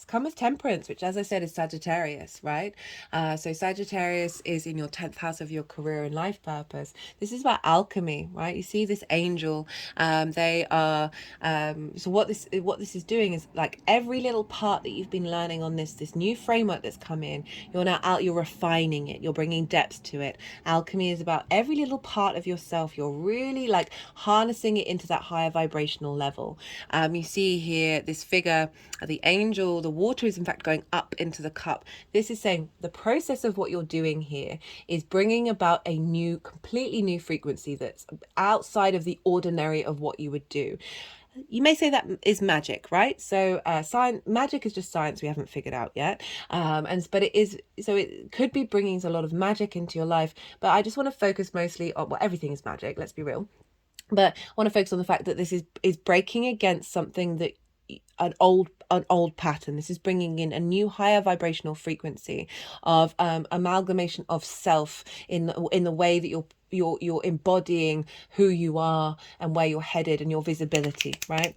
Come with Temperance, which, as I said, is Sagittarius, right? So Sagittarius is in your 10th house of your career and life purpose. This is about alchemy, right? You see this angel. They are so what this is doing is, like, every little part that you've been learning on this new framework that's come in, you're refining it, you're bringing depth to it. Alchemy is about every little part of yourself. You're really like harnessing it into that higher vibrational level. You see here this figure, the angel. The water is in fact going up into the cup. This is saying the process of what you're doing here is bringing about a completely new frequency that's outside of the ordinary of what you would do. You may say that is magic, right? So magic is just science we haven't figured out yet, but it is, so it could be bringing a lot of magic into your life. But I just want to focus mostly on, well, everything is magic, let's be real, but I want to focus on the fact that this is breaking against something that an old pattern. This is bringing in a new higher vibrational frequency of amalgamation of self in the way that you're embodying who you are and where you're headed and your visibility, right?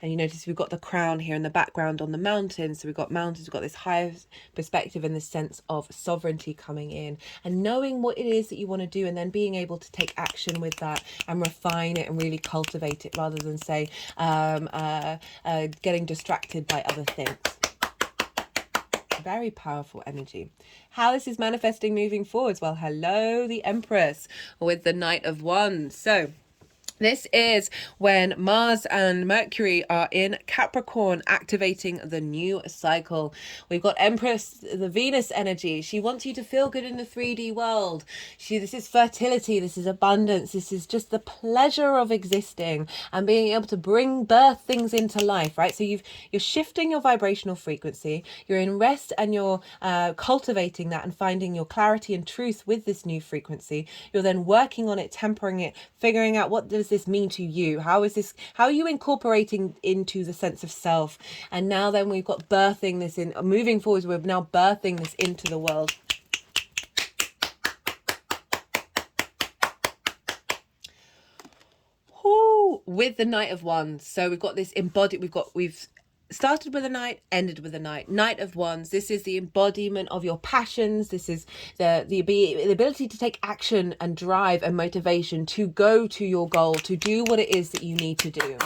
And you notice we've got the crown here in the background on the mountains. So we've got mountains, we've got this higher perspective and this sense of sovereignty coming in and knowing what it is that you want to do, and then being able to take action with that and refine it and really cultivate it, rather than say getting distracted by other things. Very powerful energy. How this is manifesting moving forwards? Well, hello, the Empress with the Knight of Wands. So this is when Mars and Mercury are in Capricorn, activating the new cycle. We've got Empress, the Venus energy. She wants you to feel good in the 3D world. This is fertility, this is abundance, this is just the pleasure of existing and being able to birth things into life, right? So you're shifting your vibrational frequency, you're in rest, and you're cultivating that and finding your clarity and truth with this new frequency. You're then working on it, tempering it, figuring out what does this mean to you? How are you incorporating into the sense of self? And now then we've got birthing this in, moving forwards, we're now birthing this into the world. Ooh, with the Knight of Wands. So we've got this embodied, we've started with a knight, ended with a knight. Knight of Wands, this is the embodiment of your passions. This is the ability to take action and drive and motivation to go to your goal, to do what it is that you need to do.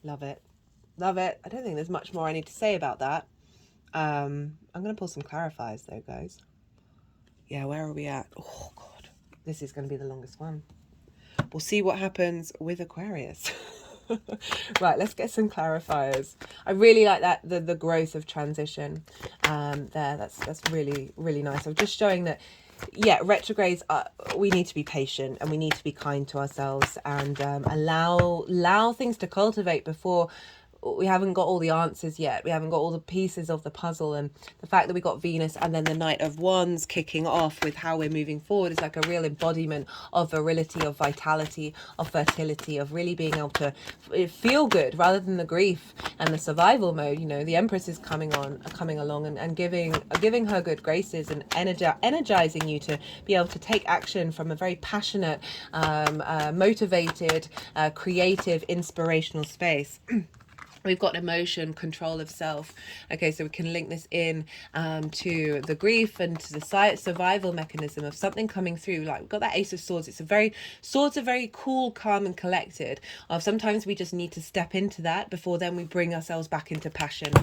Love it. Love it. I don't think there's much more I need to say about that. I'm going to pull some clarifiers though, guys. Yeah, where are we at? Oh, God. This is going to be the longest one. We'll see what happens with Aquarius. Right, let's get some clarifiers. I really like that, the growth of transition there. That's really, really nice. I'm just showing that, yeah, retrogrades we need to be patient and we need to be kind to ourselves and allow things to cultivate before we haven't got all the answers yet. We haven't got all the pieces of the puzzle, and the fact that we got Venus and then the Knight of Wands kicking off with how we're moving forward is like a real embodiment of virility, of vitality, of fertility, of really being able to feel good rather than the grief and the survival mode. You know, the Empress is coming along and giving her good graces and energizing you to be able to take action from a very passionate, motivated, creative, inspirational space. We've got emotion, control of self. Okay, so we can link this in to the grief and to the survival mechanism of something coming through. Like we've got that Ace of Swords. Swords are very cool, calm and collected. Sometimes we just need to step into that before then we bring ourselves back into passion.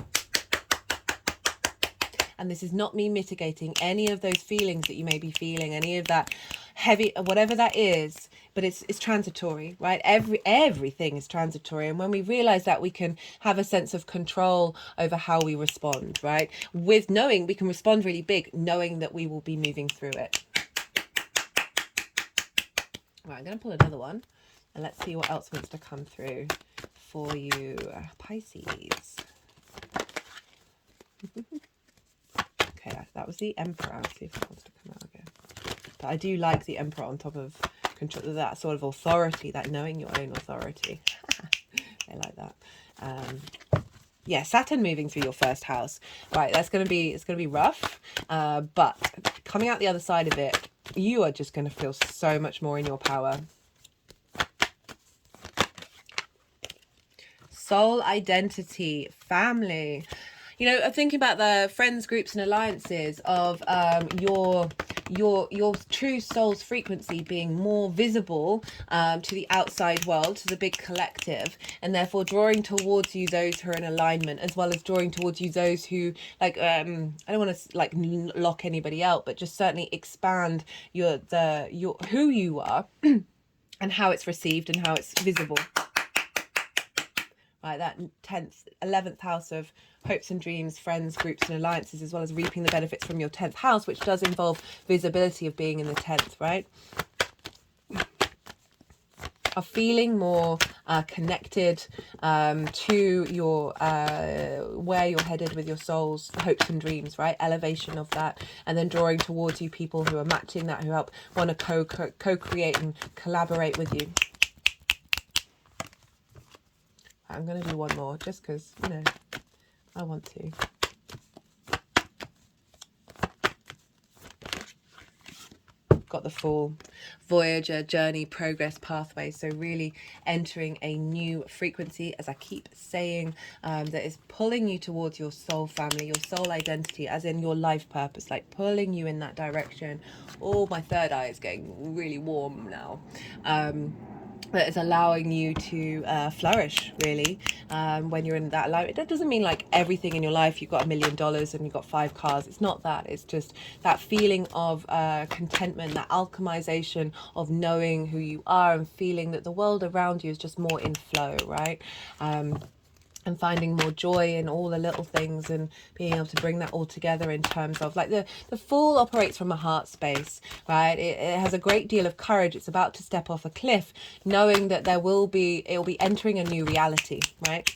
And this is not me mitigating any of those feelings that you may be feeling, any of that heavy, whatever that is, but it's transitory, right? Everything is transitory. And when we realize that, we can have a sense of control over how we respond, right? With knowing we can respond really big, knowing that we will be moving through it. Right, I'm going to pull another one and let's see what else wants to come through for you, Pisces. Okay, that was the Emperor. Let's see if it wants to come out again. But I do like the Emperor on top of control, that sort of authority, that knowing your own authority. I like that. Yeah, Saturn moving through your first house. Right, it's going to be rough. But coming out the other side of it, you are just going to feel so much more in your power. Soul identity, family. You know, I'm thinking about the friends, groups and alliances of your true soul's frequency being more visible to the outside world, to the big collective, and therefore drawing towards you those who are in alignment, as well as drawing towards you those who, like, I don't want to like lock anybody out, but just certainly expand your who you are and how it's received and how it's visible. Right, that 11th house of hopes and dreams, friends, groups and alliances, as well as reaping the benefits from your 10th house, which does involve visibility of being in the 10th, right? Are feeling more connected to your where you're headed with your soul's hopes and dreams, right? Elevation of that, and then drawing towards you people who are matching that, who want to co-create and collaborate with you. I'm going to do one more just because, you know, I want to. Got the Fool. Voyager journey progress pathway. So really entering a new frequency, as I keep saying, that is pulling you towards your soul family, your soul identity, as in your life purpose, like pulling you in that direction. Oh, my third eye is getting really warm now. That is allowing you to flourish, really, when you're in that life. That doesn't mean like everything in your life, you've got $1 million and you've got 5 cars. It's not that. It's just that feeling of contentment, that alchemization of knowing who you are and feeling that the world around you is just more in flow, right? And finding more joy in all the little things and being able to bring that all together in terms of like the Fool operates from a heart space, right? It has a great deal of courage. It's about to step off a cliff, knowing that it will be entering a new reality, right?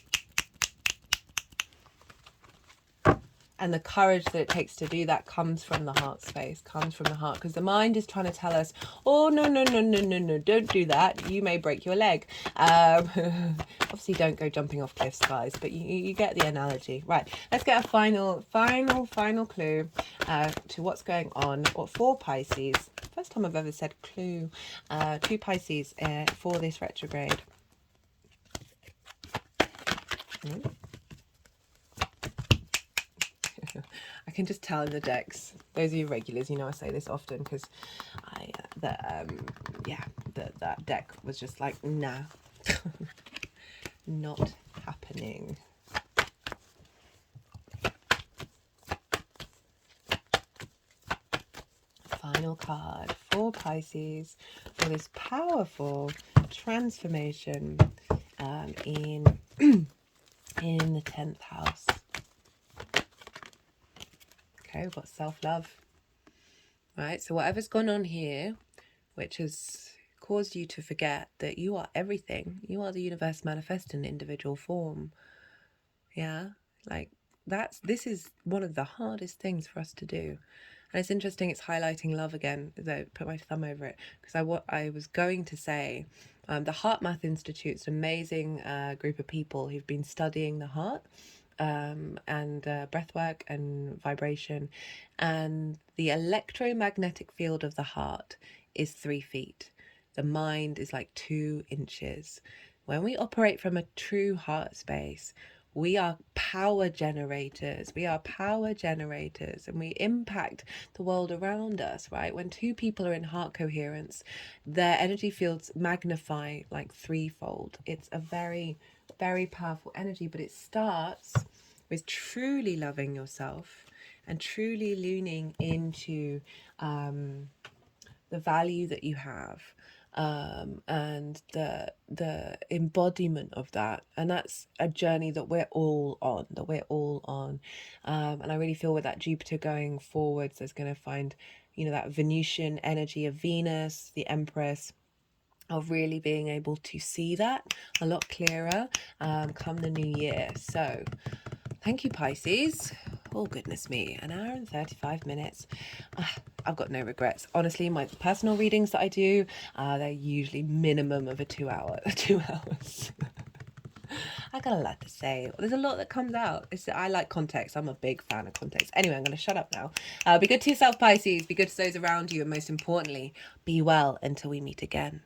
And the courage that it takes to do that comes from the heart space, comes from the heart. Because the mind is trying to tell us, oh, no, no, no, no, no, no, don't do that. You may break your leg. Obviously, don't go jumping off cliffs, guys. But you get the analogy. Right, let's get a final clue to what's going on for Pisces. First time I've ever said clue to Pisces for this retrograde. I can just tell in the decks. Those of you regulars, you know I say this often because that deck was just like, nah, not happening. Final card for Pisces for this powerful transformation in the 10th house. Okay, we've got self-love. Right, so whatever's gone on here, which has caused you to forget that you are everything. You are the universe manifest in individual form. Yeah, like this is one of the hardest things for us to do. And it's interesting, it's highlighting love again, as I put my thumb over it, because what I was going to say, the Heart Math Institute's an amazing group of people who've been studying the heart and breathwork and vibration, and the electromagnetic field of the heart is 3 feet. The mind is like 2 inches. When we operate from a true heart space, we are power generators. We are power generators, and we impact the world around us, right? When 2 people are in heart coherence, their energy fields magnify like 3-fold. It's a very, very powerful energy, but it starts with truly loving yourself and truly leaning into the value that you have. And the embodiment of that, and that's a journey that we're all on, and I really feel with that Jupiter going forwards, there's going to find, you know, that Venusian energy of Venus, the Empress, of really being able to see that a lot clearer come the new year. So thank you, Pisces. Oh, goodness me, 1 hour and 35 minutes. I've got no regrets. Honestly, my personal readings that I do, they're usually minimum of 2 hours. I got a lot to say. There's a lot that comes out. I like context. I'm a big fan of context. Anyway, I'm going to shut up now. Be good to yourself, Pisces. Be good to those around you. And most importantly, be well until we meet again.